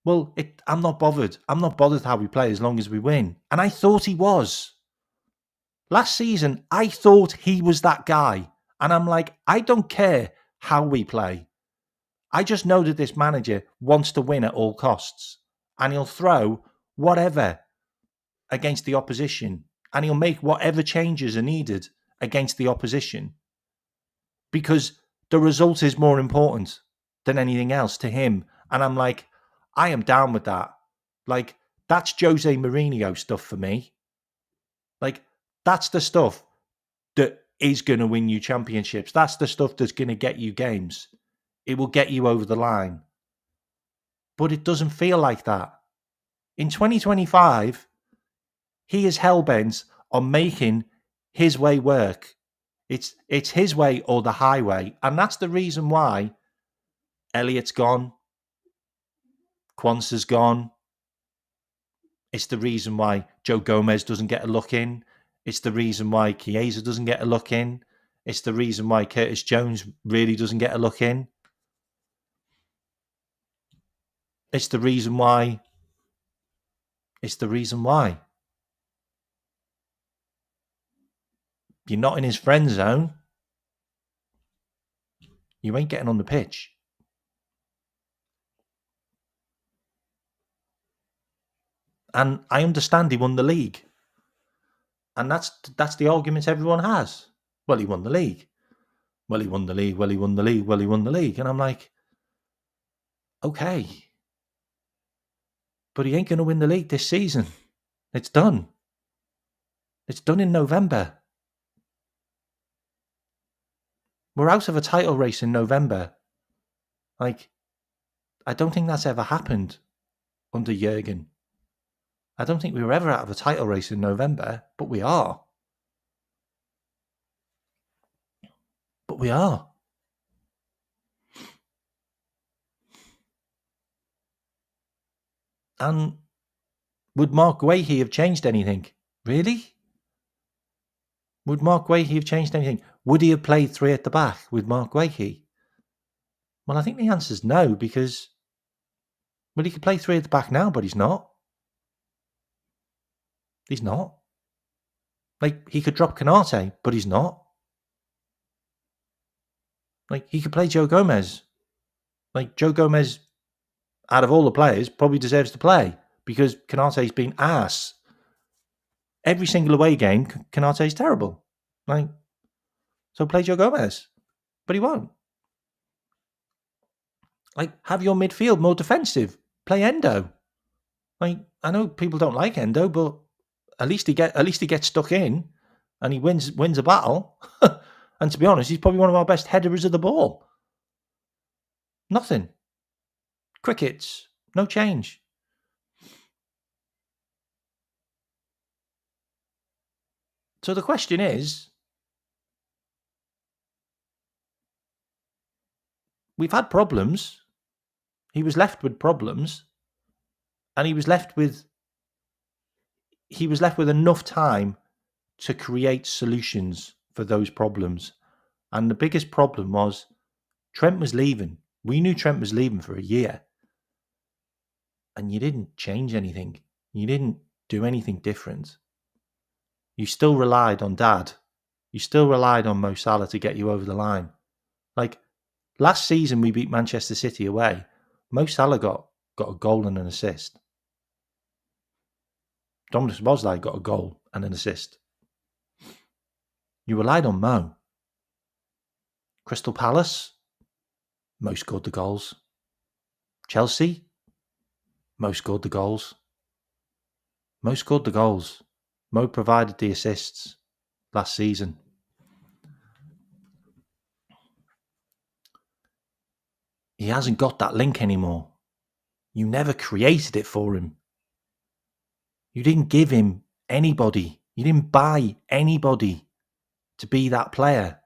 well, I'm not bothered. I'm not bothered how we play as long as we win. And I thought he was. Last season, I thought he was that guy. And I'm like, I don't care how we play. I just know that this manager wants to win at all costs. And he'll throw whatever against the opposition. And he'll make whatever changes are needed against the opposition. Because the result is more important than anything else to him. And I'm like, I am down with that. That's Jose Mourinho stuff for me. That's the stuff that is going to win you championships. That's the stuff that's going to get you games. It will get you over the line. But it doesn't feel like that. In 2025, he is hell-bent on making his way work. It's his way or the highway. And that's the reason why Elliot's gone. Quansah's gone. It's the reason why Joe Gomez doesn't get a look in. It's the reason why Chiesa doesn't get a look in. It's the reason why Curtis Jones really doesn't get a look in. It's the reason why. You're not in his friend zone. You ain't getting on the pitch. And I understand he won the league. And that's the argument everyone has. Well, he won the league. Well, he won the league. Well, he won the league. Well, he won the league. And I'm like, okay. But he ain't going to win the league this season. It's done. It's done in November. We're out of a title race in November. I don't think that's ever happened under Jurgen. I don't think we were ever out of a title race in November, but we are. And would Mark Guehi have changed anything? Really? Would Mark Guehi have changed anything? Would he have played three at the back with Mark Guehi? Well, I think the answer is no, because he could play three at the back now, but he's not. He's not. He could drop Canate, but he's not. He could play Joe Gomez. Joe Gomez, out of all the players, probably deserves to play because Canate's been ass. Every single away game, Canate's terrible. So play Joe Gomez. But he won't. Have your midfield more defensive. Play Endo. I know people don't like Endo, but at least he gets stuck in and he wins a battle. And to be honest, he's probably one of our best headers of the ball. Nothing. Crickets. No change. So the question is, we've had problems. He was left with problems, and he was left with enough time to create solutions for those problems. And the biggest problem was Trent was leaving. We knew Trent was leaving for a year. And you didn't change anything. You didn't do anything different. You still relied on Dad. You still relied on Mo Salah to get you over the line. Like, last season we beat Manchester City away. Mo Salah got a goal and an assist. Dominic Szoboszlai got a goal and an assist. You relied on Mo. Crystal Palace, Mo scored the goals. Chelsea, Mo scored the goals. Mo scored the goals. Mo provided the assists last season. He hasn't got that link anymore. You never created it for him. You didn't give him anybody. You didn't buy anybody to be that player.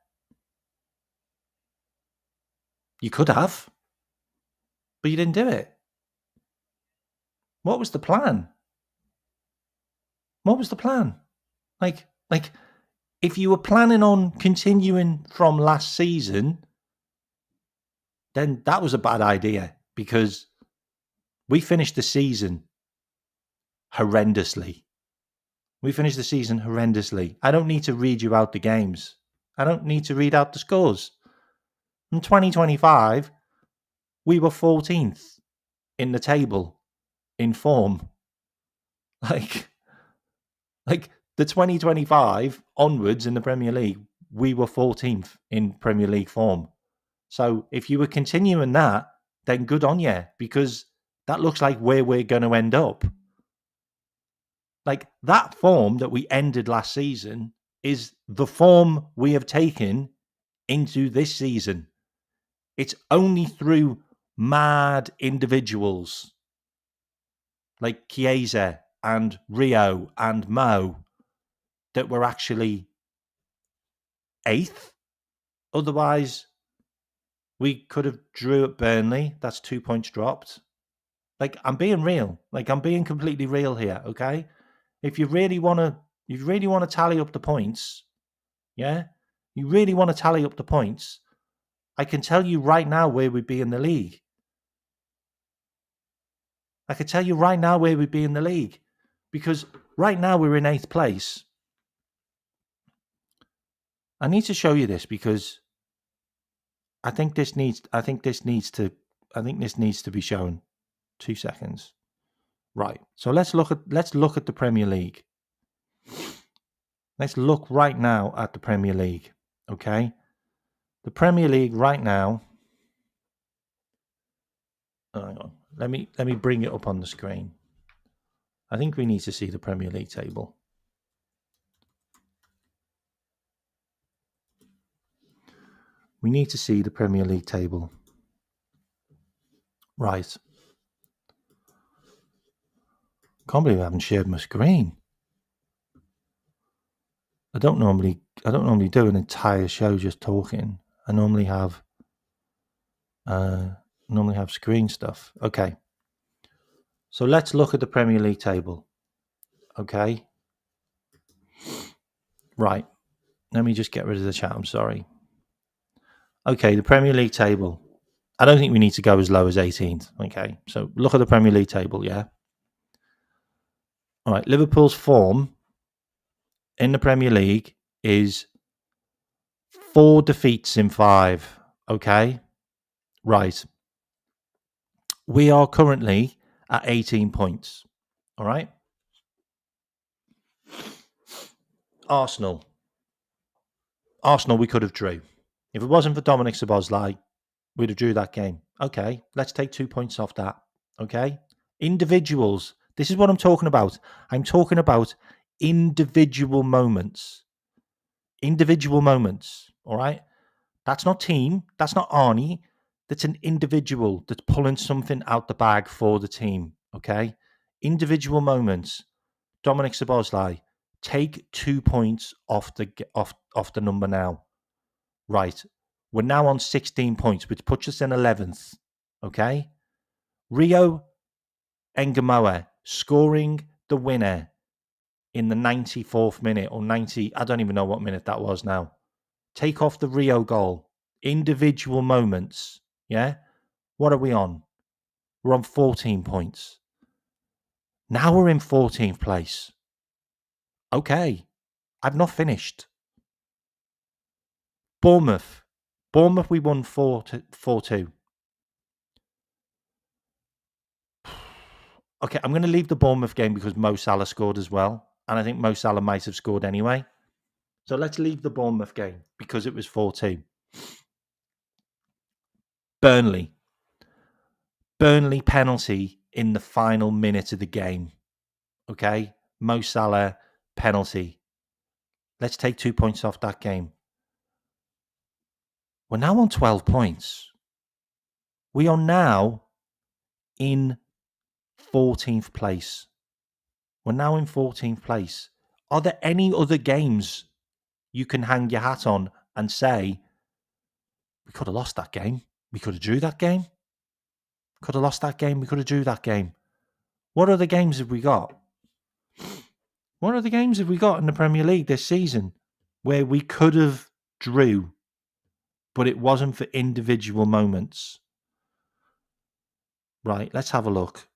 You could have, but you didn't do it. What was the plan? What was the plan? Like, if you were planning on continuing from last season, then that was a bad idea, because we finished the season horrendously. I don't need to read you out the games. I don't need to read out the scores. In 2025, we were 14th in the table in form. Like the 2025 onwards in the Premier League, we were 14th in Premier League form. So if you were continuing that, then good on you, because that looks like where we're going to end up. Like, that form that we ended last season is the form we have taken into this season. It's only through mad individuals like Chiesa and Rio and Mo that we're actually 8th. Otherwise, we could have drew at Burnley. That's 2 points dropped. Like, I'm being real. Like, I'm being completely real here, okay? If you really want to tally up the points, yeah? You really want to tally up the points, I can tell you right now where we'd be in the league. Because right now we're in 8th place. I need to show you this, because I think this needs to be shown. 2 seconds. Right. So let's look at the Premier League. Let's look right now at the Premier League. Okay? The Premier League right now. Hang on. Let me bring it up on the screen. I think we need to see the Premier League table. We need to see the Premier League table. Right. Can't believe I haven't shared my screen. I don't normally do an entire show just talking. I normally have screen stuff. Okay. So let's look at the Premier League table. Okay. Right. Let me just get rid of the chat. I'm sorry. Okay, the Premier League table. I don't think we need to go as low as 18th. Okay. So look at the Premier League table, yeah? All right. Liverpool's form in the Premier League is 4 defeats in 5. Okay. Right. We are currently at 18 points. All right. Arsenal, we could have drew. If it wasn't for Dominic Szoboszlai, we'd have drew that game. Okay, let's take 2 points off that. Okay. Individuals. This is what I'm talking about. I'm talking about individual moments. All right. That's not team. That's not Arnie. That's an individual that's pulling something out the bag for the team. Okay. Individual moments. Dominic Szoboszlai, take 2 points off the number now. Right. We're now on 16 points, which puts us in 11th. Okay? Rio Engamoa scoring the winner in the 94th minute or 90. I don't even know what minute that was now. Take off the Rio goal. Individual moments. Yeah? What are we on? We're on 14 points. Now we're in 14th place. Okay. I've not finished. Bournemouth. Bournemouth, we won 4-2. Okay, I'm going to leave the Bournemouth game because Mo Salah scored as well. And I think Mo Salah might have scored anyway. So let's leave the Bournemouth game because it was 4-2. Burnley. Burnley penalty in the final minute of the game. Okay? Mo Salah penalty. Let's take 2 points off that game. We're now on 12 points. We are now in 14th place. We're now in 14th place. Are there any other games you can hang your hat on and say, we could have lost that game. We could have drew that game. Could have lost that game. We could have drew that game. What other games have we got? What other games have we got in the Premier League this season where we could have drew, but it wasn't for individual moments? Right, let's have a look.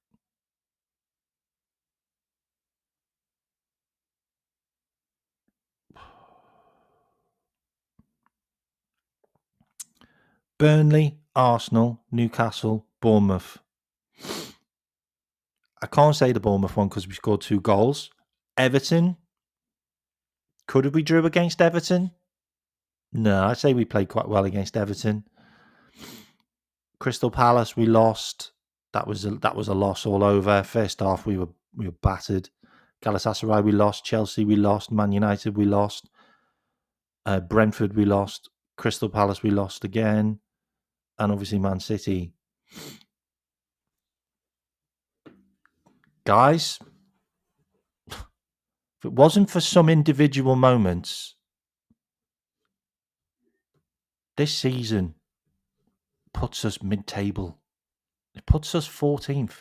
Burnley, Arsenal, Newcastle, Bournemouth. I can't say the Bournemouth one because we scored 2 goals. Everton. Could have we drew against Everton? No, I'd say we played quite well against Everton. Crystal Palace, we lost. That was a loss all over. First half, we were battered. Galatasaray, we lost. Chelsea, we lost. Man United, we lost. Brentford, we lost. Crystal Palace, we lost again. And obviously Man City. Guys, if it wasn't for some individual moments, this season puts us mid-table. It puts us 14th.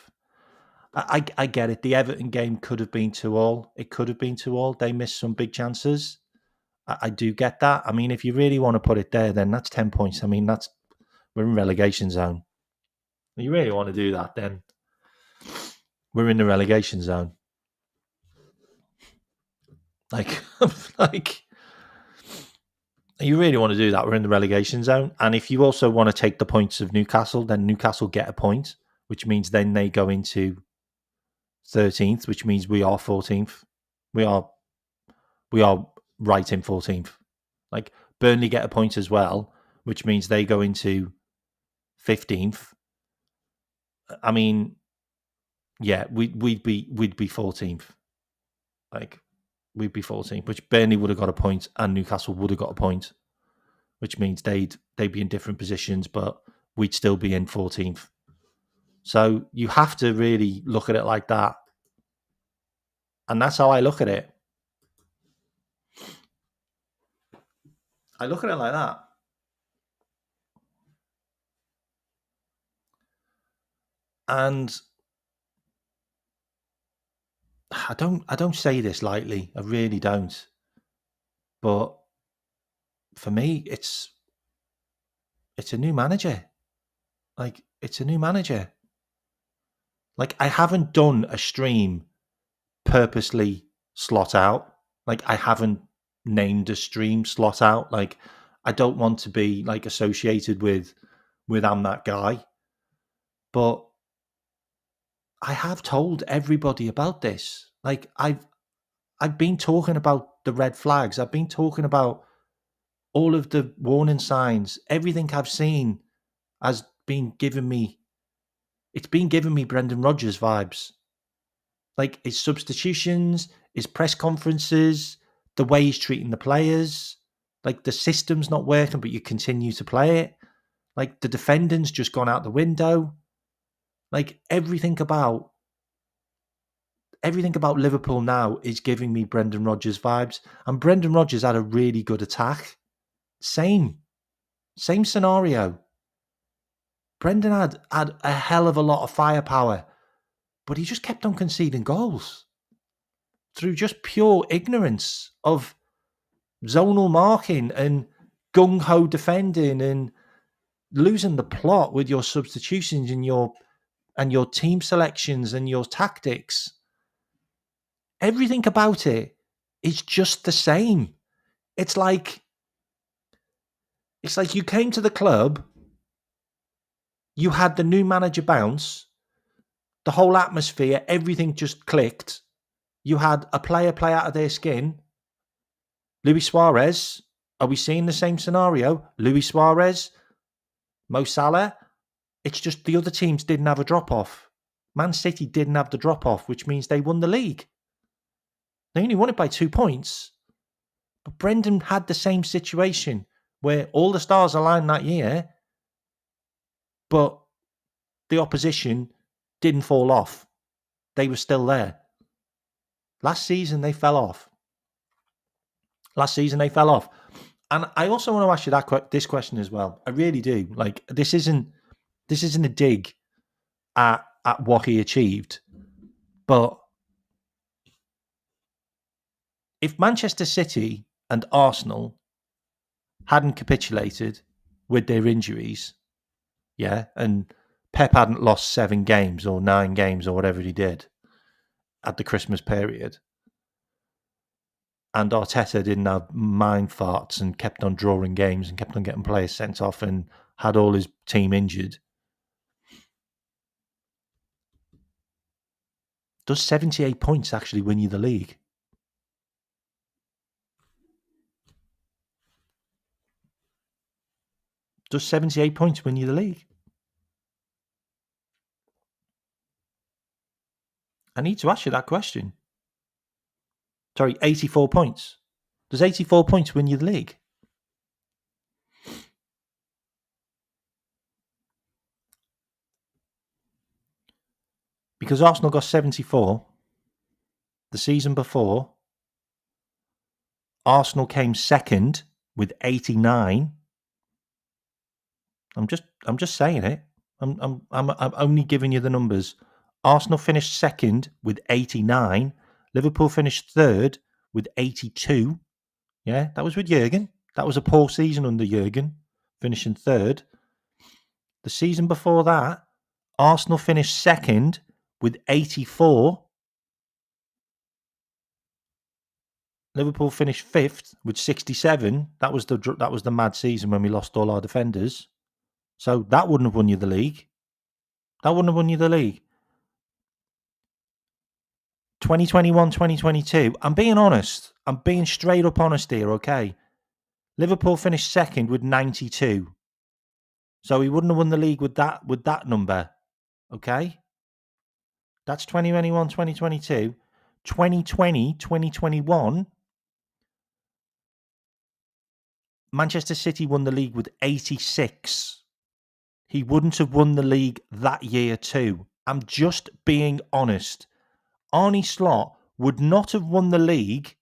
I get it. The Everton game could have been 2-2. It could have been 2-2. They missed some big chances. I do get that. I mean, if you really want to put it there, then that's 10 points. I mean, we're in relegation zone. If you really want to do that, then we're in the relegation zone. Like, you really want to do that, we're in the relegation zone. And if you also want to take the points of Newcastle, then Newcastle get a point, which means then they go into 13th, which means we are 14th. We are right in 14th. Like, Burnley get a point as well, which means they go into 15th. I mean, yeah, we'd be 14th. Like, we'd be 14th, which Burnley would have got a point and Newcastle would have got a point, which means they'd be in different positions, but we'd still be in 14th. So you have to really look at it like that. And that's how I look at it. I look at it like that. And I don't say this lightly. I really don't. But for me, it's a new manager. Like, it's a new manager. Like, I haven't done a stream purposely slot out. Like, I haven't named a stream slot out. Like, I don't want to be like associated with I'm that guy. But I have told everybody about this. Like, I've been talking about the red flags. I've been talking about all of the warning signs. Everything I've seen has been giving me. It's been giving me Brendan Rodgers vibes. Like, his substitutions, his press conferences, the way he's treating the players. Like, the system's not working, but you continue to play it. Like, the defending's just gone out the window. Like, everything about Liverpool now is giving me Brendan Rodgers vibes. And Brendan Rodgers had a really good attack. Same Same scenario. Brendan had a hell of a lot of firepower, but he just kept on conceding goals through just pure ignorance of zonal marking and gung-ho defending and losing the plot with your substitutions and your team selections and your tactics. Everything about it is just the same. It's like you came to the club, you had the new manager bounce, the whole atmosphere, everything just clicked. You had a player play out of their skin. Luis Suarez, are we seeing the same scenario? Luis Suarez, Mo Salah. It's just the other teams didn't have a drop-off. Man City didn't have the drop-off, which means they won the league. They only won it by 2 points. But Brendan had the same situation where all the stars aligned that year, but the opposition didn't fall off. They were still there. Last season, they fell off. And I also want to ask you this question as well. I really do. Like, this isn't a dig at what he achieved, but if Manchester City and Arsenal hadn't capitulated with their injuries, and Pep hadn't lost 7 games or 9 games or whatever he did at the Christmas period, and Arteta didn't have mind farts and kept on drawing games and kept on getting players sent off and had all his team injured, does 78 points actually win you the league? Does 78 points win you the league? I need to ask you that question. Sorry, 84 points. Does 84 points win you the league? Because Arsenal got 74 the season before. Arsenal came second with 89. I'm just saying it. I'm only giving you the numbers. Arsenal finished second with 89. Liverpool finished third with 82. Yeah, that was with Jurgen. That was a poor season under Jurgen, finishing third. The season before that, Arsenal finished second with 84. Liverpool finished fifth with 67. That was the mad season when we lost all our defenders. So that wouldn't have won you the league. 2021, 2022. I'm being honest. I'm being straight up honest here, okay? Liverpool finished second with 92. So he wouldn't have won the league with that number. Okay? That's 2021, 2022. 2020, 2021. Manchester City won the league with 86. He wouldn't have won the league that year too. I'm just being honest. Arne Slot would not have won the league.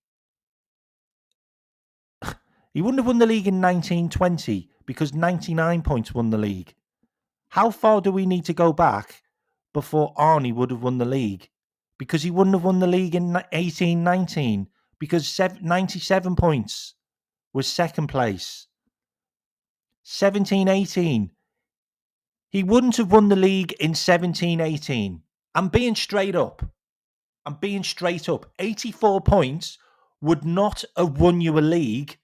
He wouldn't have won the league in 1920 because 99 points won the league. How far do we need to go back before Arnie would have won the league? Because he wouldn't have won the league in 1819 because 97 points was second place. 1718. He wouldn't have won the league in 1718. I'm being straight up. 84 points would not have won you a league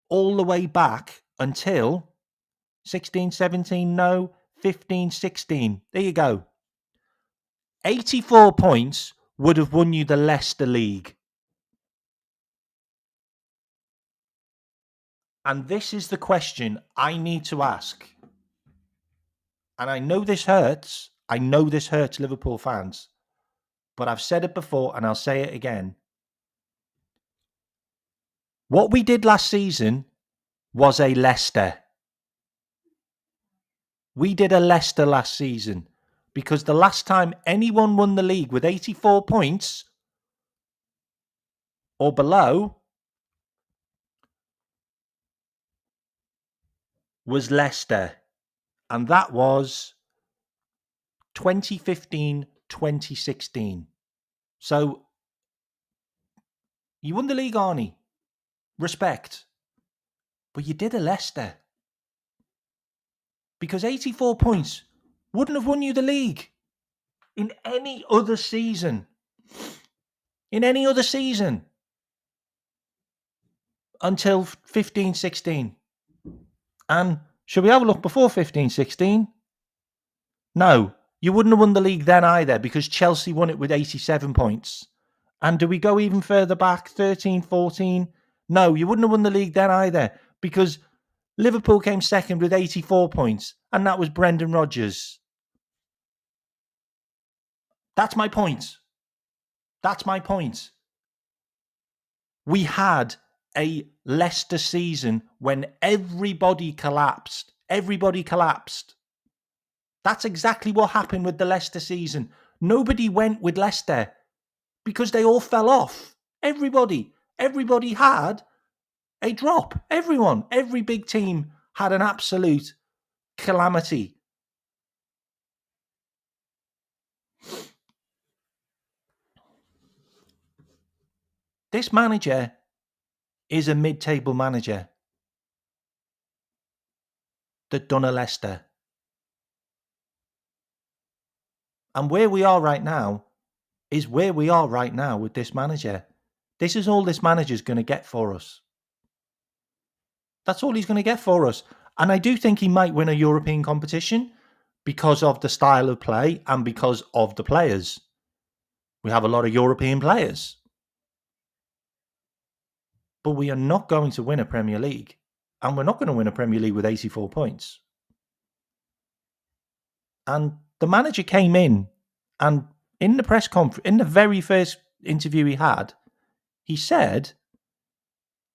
all the way back until 16, 17, no, 15, 16. There you go. 84 points would have won you the Leicester League. And this is the question I need to ask. And I know this hurts. I know this hurts Liverpool fans. But I've said it before and I'll say it again. What we did last season was a Leicester. We did a Leicester last season because the last time anyone won the league with 84 points or below was Leicester. And that was 2015-2016. So you won the league, Arnie. Respect. But you did a Leicester. Because 84 points wouldn't have won you the league in any other season. In any other season. Until 15-16. And should we have a look before 15-16? No, you wouldn't have won the league then either because Chelsea won it with 87 points. And do we go even further back, 13-14? No, you wouldn't have won the league then either because Liverpool came second with 84 points, and that was Brendan Rodgers. That's my point. That's my point. We had a Leicester season when everybody collapsed. Everybody collapsed. That's exactly what happened with the Leicester season. Nobody went with Leicester because they all fell off. Everybody had a drop. Everyone, every big team had an absolute calamity. This manager is a mid-table manager that done a Leicester. And where we are right now is where we are right now with this manager. This is all this manager's going to get for us. That's all he's going to get for us. And I do think he might win a European competition because of the style of play and because of the players. We have a lot of European players. But we are not going to win a Premier League. And we're not going to win a Premier League with 84 points. And the manager came in and in the press conference, in the very first interview he had, he said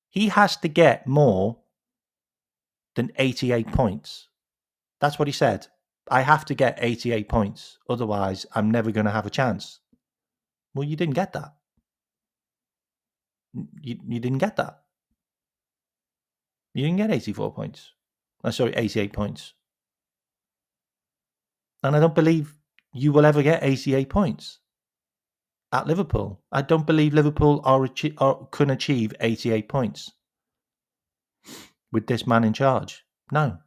he has to get more than 88 points. That's what he said. I have to get 88 points. Otherwise, I'm never going to have a chance. Well, you didn't get that. You didn't get that. You didn't get 84 points. 88 points. And I don't believe you will ever get 88 points at Liverpool. I don't believe Liverpool can achieve 88 points with this man in charge. No.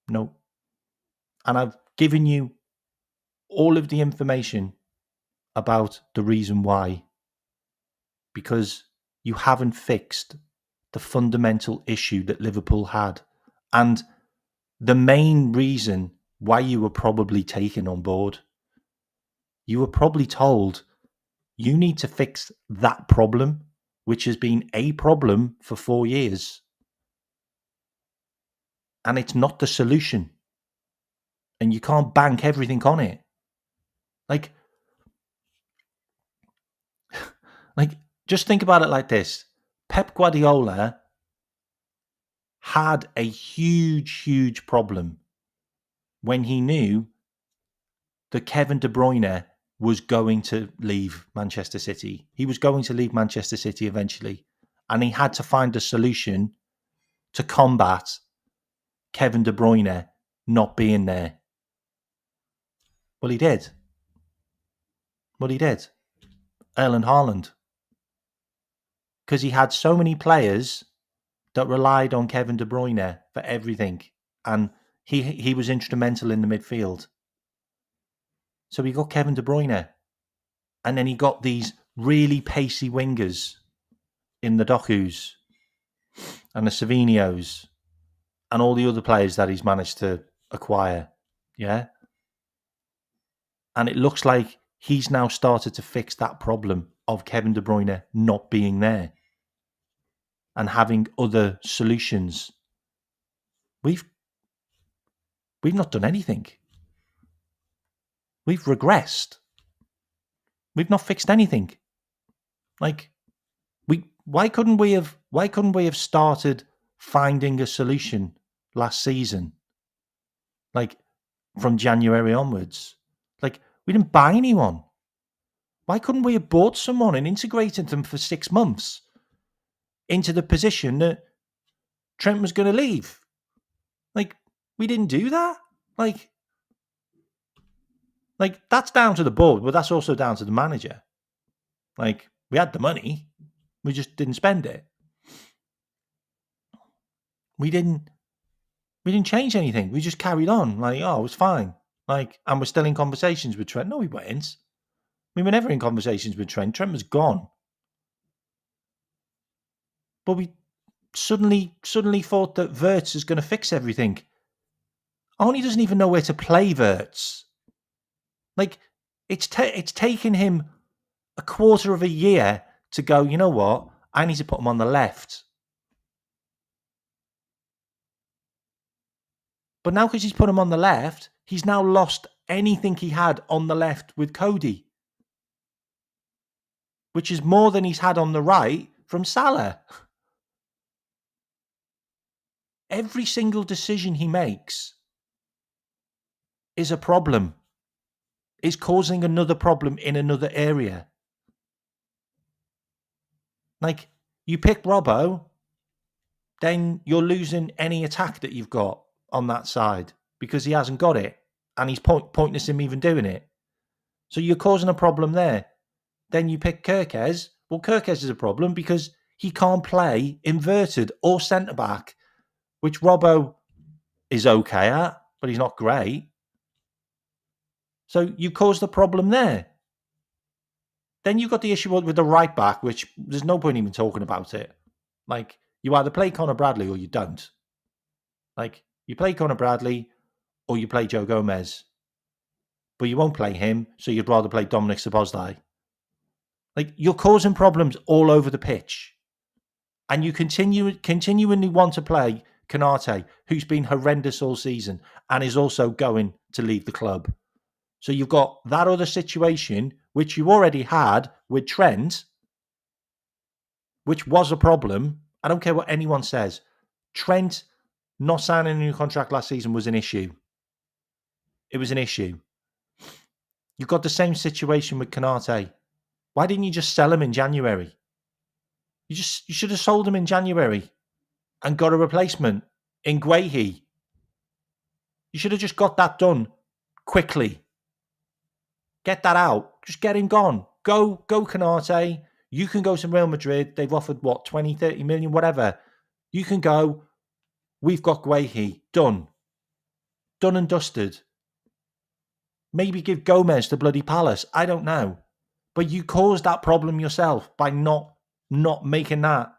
And I've given you all of the information about the reason why. Because you haven't fixed the fundamental issue that Liverpool had. And the main reason why you were probably taken on board. You were probably told you need to fix that problem, which has been a problem for 4 years. And it's not the solution. And you can't bank everything on it. Like, just think about it like this. Pep Guardiola had a huge, huge problem when he knew that Kevin De Bruyne was going to leave Manchester City. He was going to leave Manchester City eventually. And he had to find a solution to combat Kevin De Bruyne not being there. Well, he did. Erling Haaland. Because he had so many players that relied on Kevin De Bruyne for everything. And he was instrumental in the midfield. So he got Kevin De Bruyne. And then he got these really pacey wingers in the Dokus and the Savinhos and all the other players that he's managed to acquire. Yeah? And it looks like he's now started to fix that problem of Kevin De Bruyne not being there and having other solutions. We've not done anything. We've regressed. We've not fixed anything. Why couldn't we have started finding a solution last season? From January onwards. We didn't buy anyone. Why couldn't we have bought someone and integrated them for 6 months into the position that Trent was going to leave? We didn't do that. Like that's down to the board, but that's also down to the manager. Like, we had the money, we just didn't spend it. We didn't change anything. We just carried on. Like, oh, it's fine. Like, and we're still in conversations with Trent. No, we weren't. We were never in conversations with Trent. Trent was gone. But we suddenly thought that Wirtz is going to fix everything. Arnie doesn't even know where to play Wirtz. Like, it's taken him a quarter of a year to go, you know what? I need to put him on the left. But now, because he's put him on the left, he's now lost anything he had on the left with Cody, which is more than he's had on the right from Salah. Every single decision he makes is a problem, is causing another problem in another area. Like, you pick Robbo, then you're losing any attack that you've got on that side because he hasn't got it, and he's pointless him even doing it. So you're causing a problem there. Then you pick Kirkes. Well, Kirkes is a problem because he can't play inverted or centre-back, which Robbo is okay at, but he's not great. So you caused the problem there. Then you've got the issue with the right back, which there's no point even talking about it. Like, you either play Conor Bradley or you don't. Like, you play Conor Bradley or you play Joe Gomez. But you won't play him, so you'd rather play Dominic Szoboszlai. Like, you're causing problems all over the pitch. And you continually want to play Canate, who's been horrendous all season and is also going to leave the club. So you've got that other situation, which you already had with Trent, which was a problem. I don't care what anyone says. Trent not signing a new contract last season was an issue. It was an issue. You've got the same situation with Canate. Why didn't you just sell him in January? You should have sold him in January and got a replacement in Guehi. You should have just got that done quickly. Get that out. Just get him gone. Go Canate. You can go to Real Madrid. They've offered, 20, 30 million, whatever. You can go. We've got Guehi. Done. Done and dusted. Maybe give Gomez to bloody Palace. I don't know. But you caused that problem yourself by not making that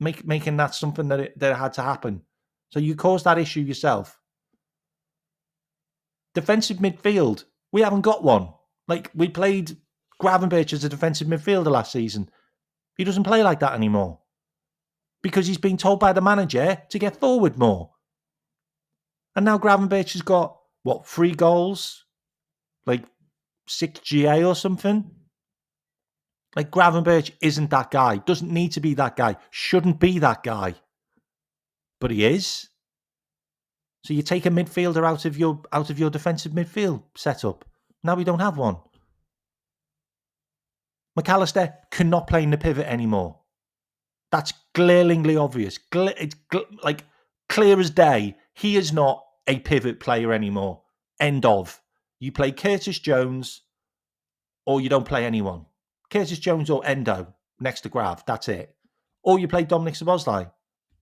making that something that it had to happen. So you caused that issue yourself. Defensive midfield. We haven't got one. Like, we played Gravenberch as a defensive midfielder last season. He doesn't play like that anymore. Because he's been told by the manager to get forward more. And now Gravenberch has got, 3 goals? Like 6 GA or something? Like, Gravenberch isn't that guy. Doesn't need to be that guy. Shouldn't be that guy. But he is. So you take a midfielder out of your defensive midfield setup. Now we don't have one. McAllister cannot play in the pivot anymore. That's glaringly obvious. It's clear as day. He is not a pivot player anymore. End of. You play Curtis Jones or you don't play anyone. Curtis Jones or Endo next to Grav. That's it. Or you play Dominic Szoboszlai.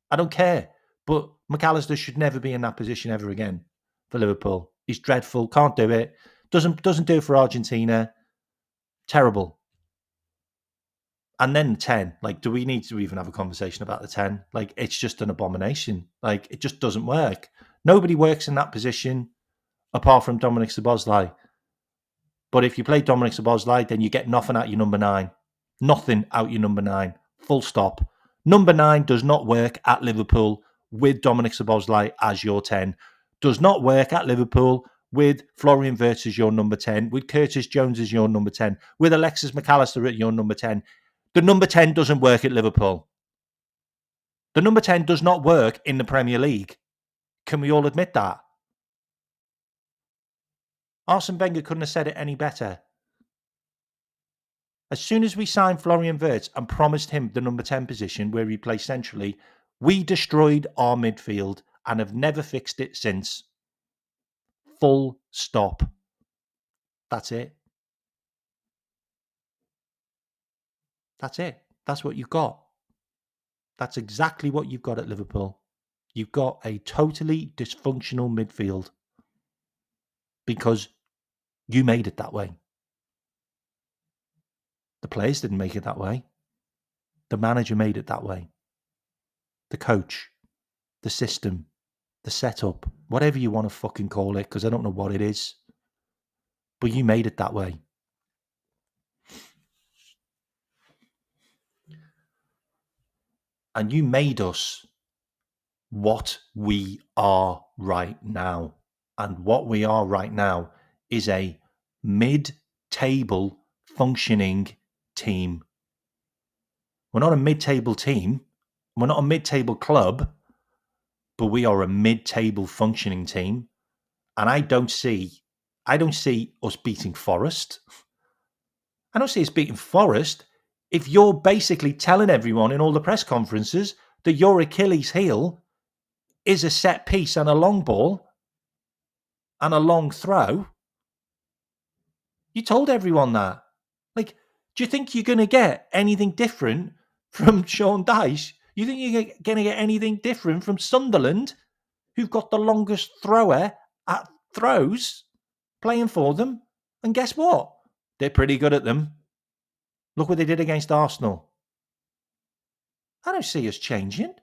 I don't care. But McAllister should never be in that position ever again for Liverpool. He's dreadful. Can't do it. Doesn't do it for Argentina. Terrible. And then 10. Like, do we need to even have a conversation about the 10? Like, it's just an abomination. Like, it just doesn't work. Nobody works in that position apart from Dominic Szoboszlai. But if you play Dominic Szoboszlai, then you get nothing out your number 9. Nothing out your number 9. Full stop. Number 9 does not work at Liverpool with Dominic Szoboszlai as your 10. Does not work at Liverpool with Florian Wirtz as your number 10, with Curtis Jones as your number 10, with Alexis McAllister at your number 10. The number 10 doesn't work at Liverpool. The number 10 does not work in the Premier League. Can we all admit that? Arsene Wenger couldn't have said it any better. As soon as we signed Florian Wirtz and promised him the number 10 position where he plays centrally, we destroyed our midfield and have never fixed it since. Full stop. That's it. That's it. That's what you've got. That's exactly what you've got at Liverpool. You've got a totally dysfunctional midfield because you made it that way. The players didn't make it that way. The manager made it that way. The coach, the system, the setup, whatever you want to fucking call it, because I don't know what it is. But you made it that way. And you made us what we are right now. And what we are right now is a mid-table functioning team. We're not a mid-table team. We're not a mid-table club, but we are a mid-table functioning team. And I don't see us beating Forest. I don't see us beating Forest if you're basically telling everyone in all the press conferences that your Achilles heel is a set piece and a long ball and a long throw. You told everyone that. Like, do you think you're going to get anything different from Sean Dyche? You think you're going to get anything different from Sunderland, who've got the longest thrower at throws playing for them? And guess what? They're pretty good at them. Look what they did against Arsenal. I don't see us changing.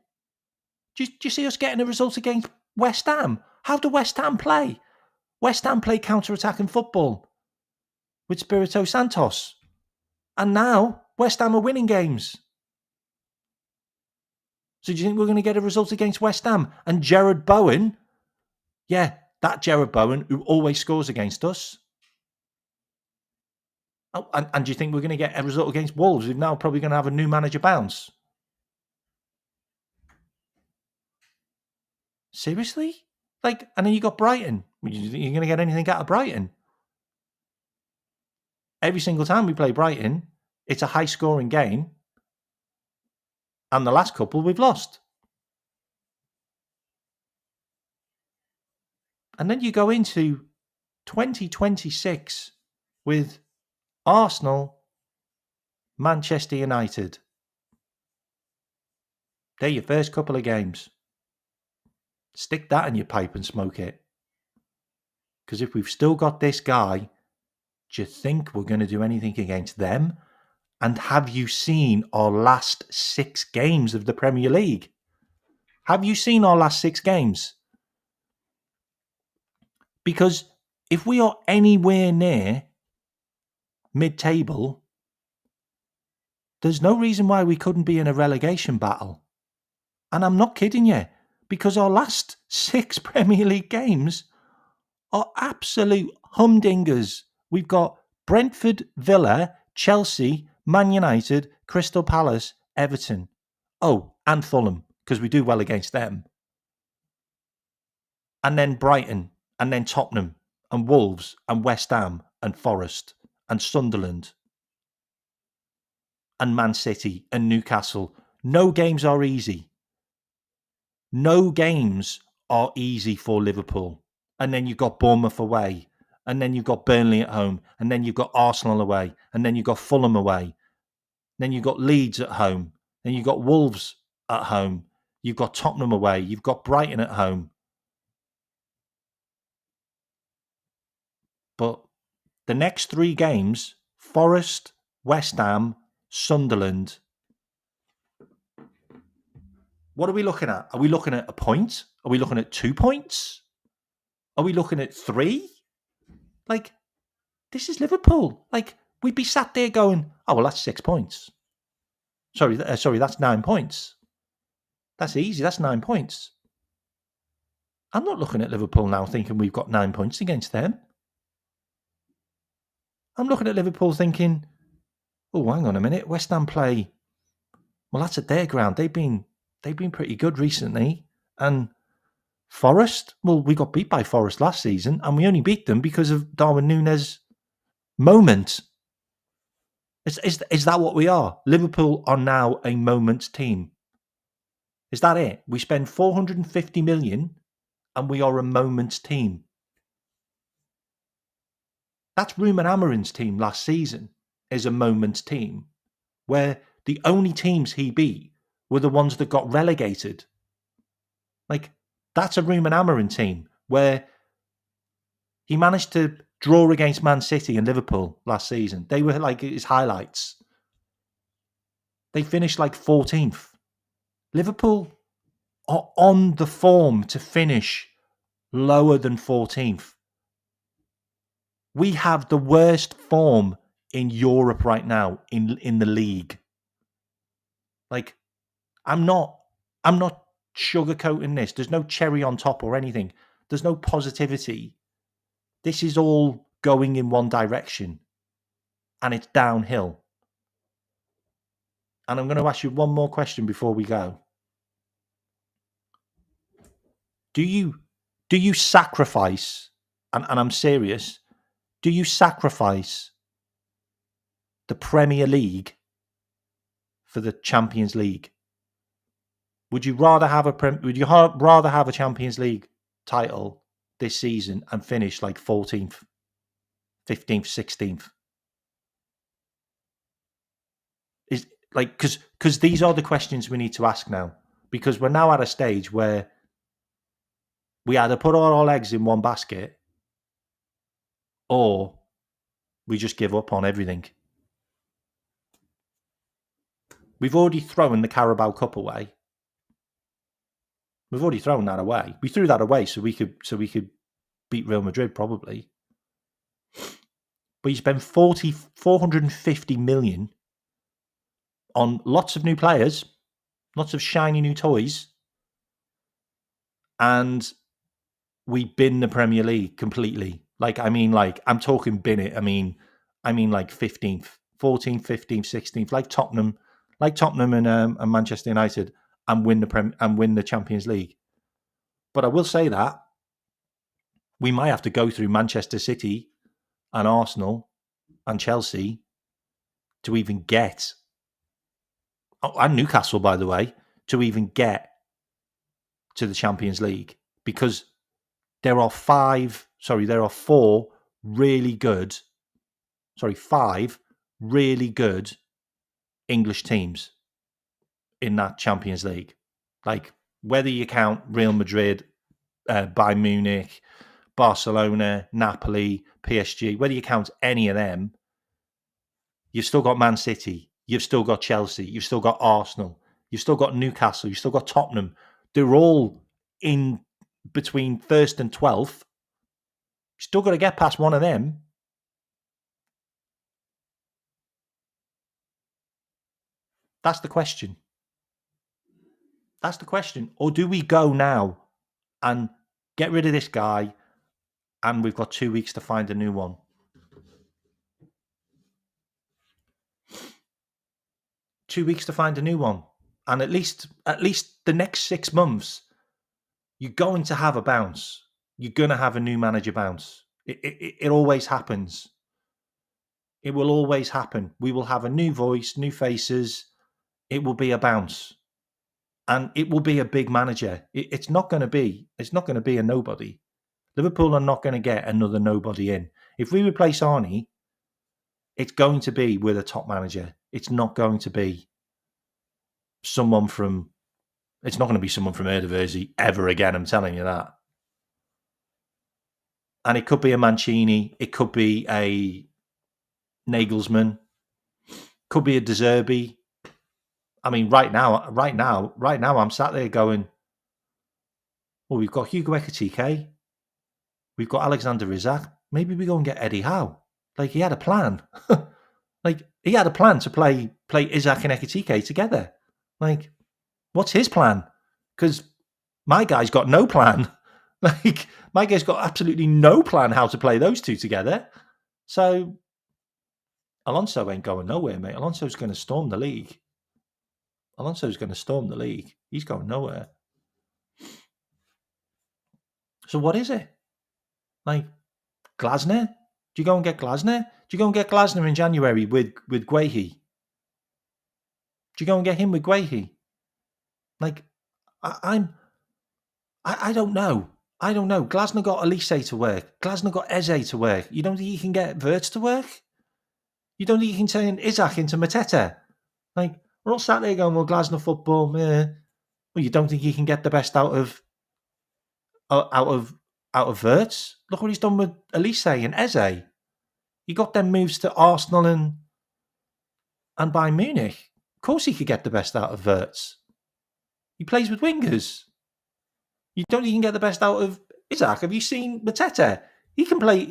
Do you see us getting a result against West Ham? How do West Ham play? West Ham play counter-attacking football with Espirito Santos. And now West Ham are winning games. So do you think we're going to get a result against West Ham? And Jared Bowen, yeah, that Jared Bowen who always scores against us. Oh, and do you think we're going to get a result against Wolves, who's now probably going to have a new manager bounce? Seriously? Like, and then you got Brighton. You think you're going to get anything out of Brighton? Every single time we play Brighton, it's a high-scoring game. And the last couple we've lost. And then you go into 2026 with Arsenal, Manchester United. They're your first couple of games. Stick that in your pipe and smoke it. Because if we've still got this guy, do you think we're going to do anything against them? And have you seen our last 6 games of the Premier League? Have you seen our last 6 games? Because if we are anywhere near mid-table, there's no reason why we couldn't be in a relegation battle. And I'm not kidding you, because our last 6 Premier League games are absolute humdingers. We've got Brentford, Villa, Chelsea, Man United, Crystal Palace, Everton. Oh, and Fulham, because we do well against them. And then Brighton, and then Tottenham, and Wolves, and West Ham, and Forest, and Sunderland, and Man City, and Newcastle. No games are easy. No games are easy for Liverpool. And then you've got Bournemouth away. And then you've got Burnley at home. And then you've got Arsenal away. And then you've got Fulham away. Then you've got Leeds at home. Then you've got Wolves at home. You've got Tottenham away. You've got Brighton at home. But the next 3 games, Forest, West Ham, Sunderland. What are we looking at? Are we looking at a point? Are we looking at 2 points? Are we looking at 3? Like, this is Liverpool. Like, we'd be sat there going, oh, well, that's 6 points. Sorry, that's 9 points. That's easy. That's 9 points. I'm not looking at Liverpool now thinking we've got 9 points against them. I'm looking at Liverpool thinking, oh, hang on a minute. West Ham play. Well, that's at their ground. They've been pretty good recently. And Forest, well, we got beat by Forest last season, and we only beat them because of Darwin Núñez moment. Is that what we are? Liverpool are now a moment team. Is that it? We spend 450 million and we are a moment's team. That's Ruben Amorim's team last season, is a moment's team, where the only teams he beat were the ones that got relegated. Like, that's a Ruben Amorim team where he managed to draw against Man City and Liverpool last season. They were like his highlights. They finished like 14th. Liverpool are on the form to finish lower than 14th. We have the worst form in Europe right now in the league. Like, I'm not sugarcoating this. There's no cherry on top or anything. There's no positivity. This is all going in one direction, and it's downhill. And I'm going to ask you one more question before we go. Do you sacrifice, and I'm serious, do you sacrifice the Premier League for the Champions League? Would you rather have a Champions League title this season and finish like 14th, 15th, 16th? Is like because these are the questions we need to ask now, because we're now at a stage where we either put all our eggs in one basket or we just give up on everything. We've already thrown the Carabao Cup away. We've already thrown that away. We threw that away so we could beat Real Madrid probably. But you spend 450 million on lots of new players, lots of shiny new toys, and we bin the Premier League completely. I'm talking bin it. I mean like 15th, 14th, 15th, 16th, like Tottenham and Manchester United, and win the Champions League. But I will say that we might have to go through Manchester City and Arsenal and Chelsea to even get, and Newcastle, by the way, to even get to the Champions League, because there are five really good English teams in that Champions League. Like, whether you count Real Madrid, Bayern Munich, Barcelona, Napoli, PSG, whether you count any of them, you've still got Man City, you've still got Chelsea, you've still got Arsenal, you've still got Newcastle, you've still got Tottenham. They're all in between 1st and 12th. You've still got to get past one of them. That's the question. That's the question. Or do we go now and get rid of this guy, and we've got 2 weeks to find a new one? And at least the next 6 months, you're going to have a bounce. You're going to have a new manager bounce. It always happens. It will always happen. We will have a new voice, new faces. It will be a bounce, and it will be a big manager. It's not going to be a nobody. Liverpool are not going to get another nobody in. If we replace Arnie, it's going to be with a top manager. It's not going to be someone from Eredivisie ever again. I'm telling you that. And it could be a Mancini. It could be a Nagelsmann. Could be a De Zerbi. I mean, right now, I'm sat there going, well, we've got Hugo Ekitike. We've got Alexander Isak. Maybe we go and get Eddie Howe. Like, he had a plan. He had a plan to play Isak and Ekitike together. Like, what's his plan? Because my guy's got no plan. Like, my guy's got absolutely no plan how to play those two together. So Alonso ain't going nowhere, mate. Alonso's going to storm the league. He's going nowhere. So what is it? Like, Glasner? Do you go and get Glasner? Do you go and get Glasner in January with Guehi? Do you go and get him with Guehi? Like, I don't know. I don't know. Glasner got Elise to work. Glasner got Eze to work. You don't think you can get Wirtz to work? You don't think you can turn Isaac into Mateta? Like, we're all sat there going, well, Glasner football, meh. Well, you don't think you can get the best out of Wirtz? Look what he's done with Elise and Eze. He got them moves to Arsenal and Bayern Munich. Of course he could get the best out of Wirtz. He plays with wingers. You don't think you can get the best out of Isaac? Have you seen Mateta? He can play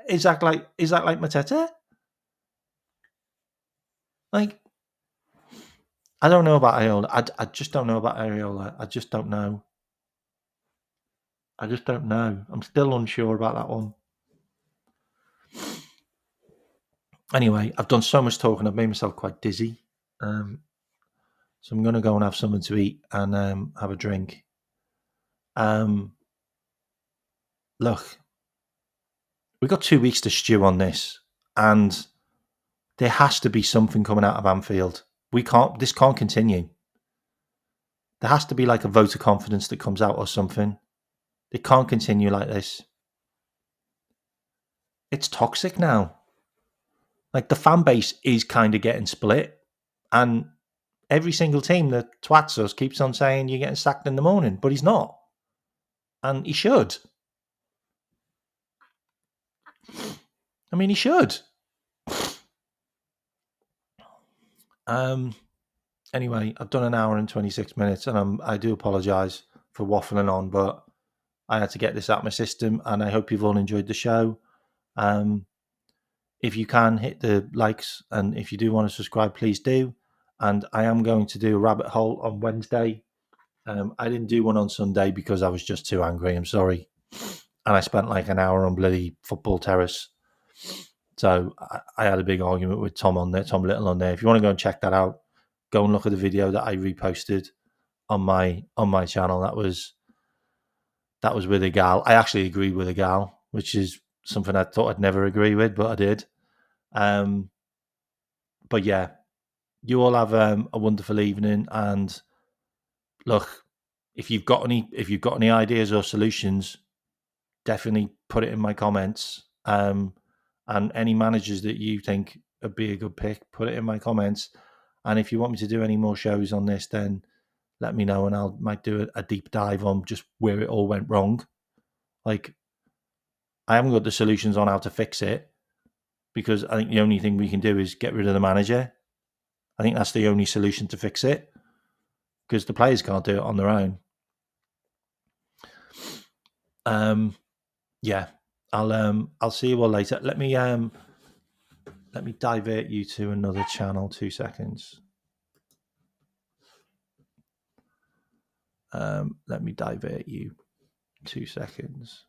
Isaac like Mateta. Like, I don't know about Areola. I just don't know about Areola. I just don't know. I'm still unsure about that one. Anyway, I've done so much talking. I've made myself quite dizzy. So I'm going to go and have something to eat and have a drink. Look, we've got 2 weeks to stew on this, and there has to be something coming out of Anfield. This can't continue. There has to be like a vote of confidence that comes out or something. It can't continue like this. It's toxic now. Like, the fan base is kind of getting split, and every single team that twats us keeps on saying you're getting sacked in the morning, but he's not. And he should. I mean, he should. Anyway, I've done an hour and 26 minutes, and I do apologise for waffling on, but I had to get this out of my system, and I hope you've all enjoyed the show. If you can, hit the likes, and if you do want to subscribe, please do. And I am going to do a rabbit hole on Wednesday. I didn't do one on Sunday because I was just too angry. I'm sorry. And I spent like an hour on bloody Football Terrace. So I had a big argument with Tom Little on there. If you want to go and check that out, go and look at the video that I reposted on my channel. That was with a gal. I actually agreed with a gal, which is something I thought I'd never agree with, but I did. But yeah, you all have a wonderful evening. And look, if you've got any ideas or solutions, definitely put it in my comments. And any managers that you think would be a good pick, put it in my comments. And if you want me to do any more shows on this, then let me know, and I might do a deep dive on just where it all went wrong. Like, I haven't got the solutions on how to fix it, because I think the only thing we can do is get rid of the manager. I think that's the only solution to fix it, because the players can't do it on their own. Yeah, I'll see you all later. Let me divert you to another channel. 2 seconds. Let me divert you. 2 seconds.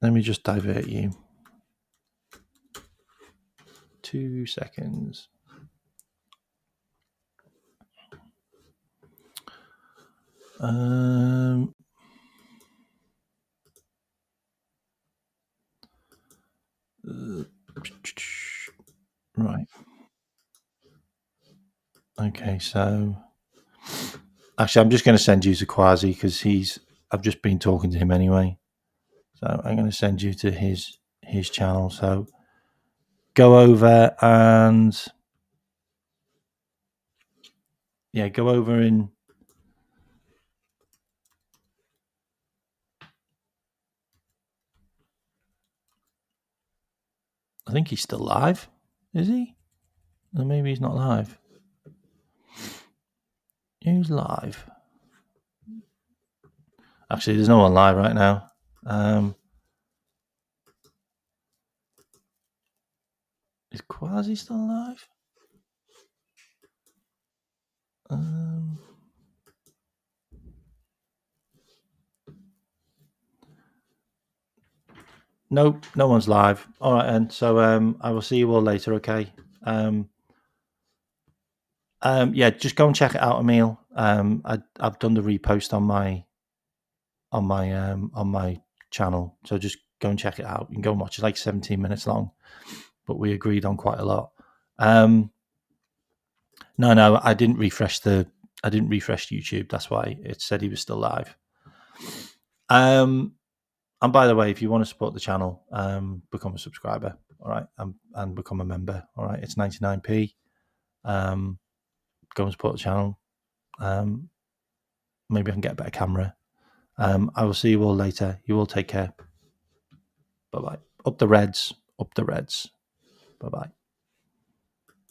Let me just divert you. 2 seconds. Right. Okay, so actually, I'm just going to send you to Quasi, because I've just been talking to him anyway. So I'm going to send you to his channel. So go over and go over and I think he's still live. Is he? Or maybe he's not live. Who's live? Actually, there's no one live right now. Is Quasi still alive? Nope, no one's live. All right, then. So I will see you all later. Okay. Yeah, just go and check it out, Emil. I've done the repost on my channel, so just go and check it out. You can go and watch it. It's like 17 minutes long, but we agreed on quite a lot. No, I didn't refresh YouTube. That's why it said he was still live. And by the way, if you want to support the channel, become a subscriber, all right, and become a member, all right. It's 99p. Go and support the channel. Maybe I can get a better camera. I will see you all later. You all take care. Bye bye. Up the Reds. Up the Reds. Bye bye.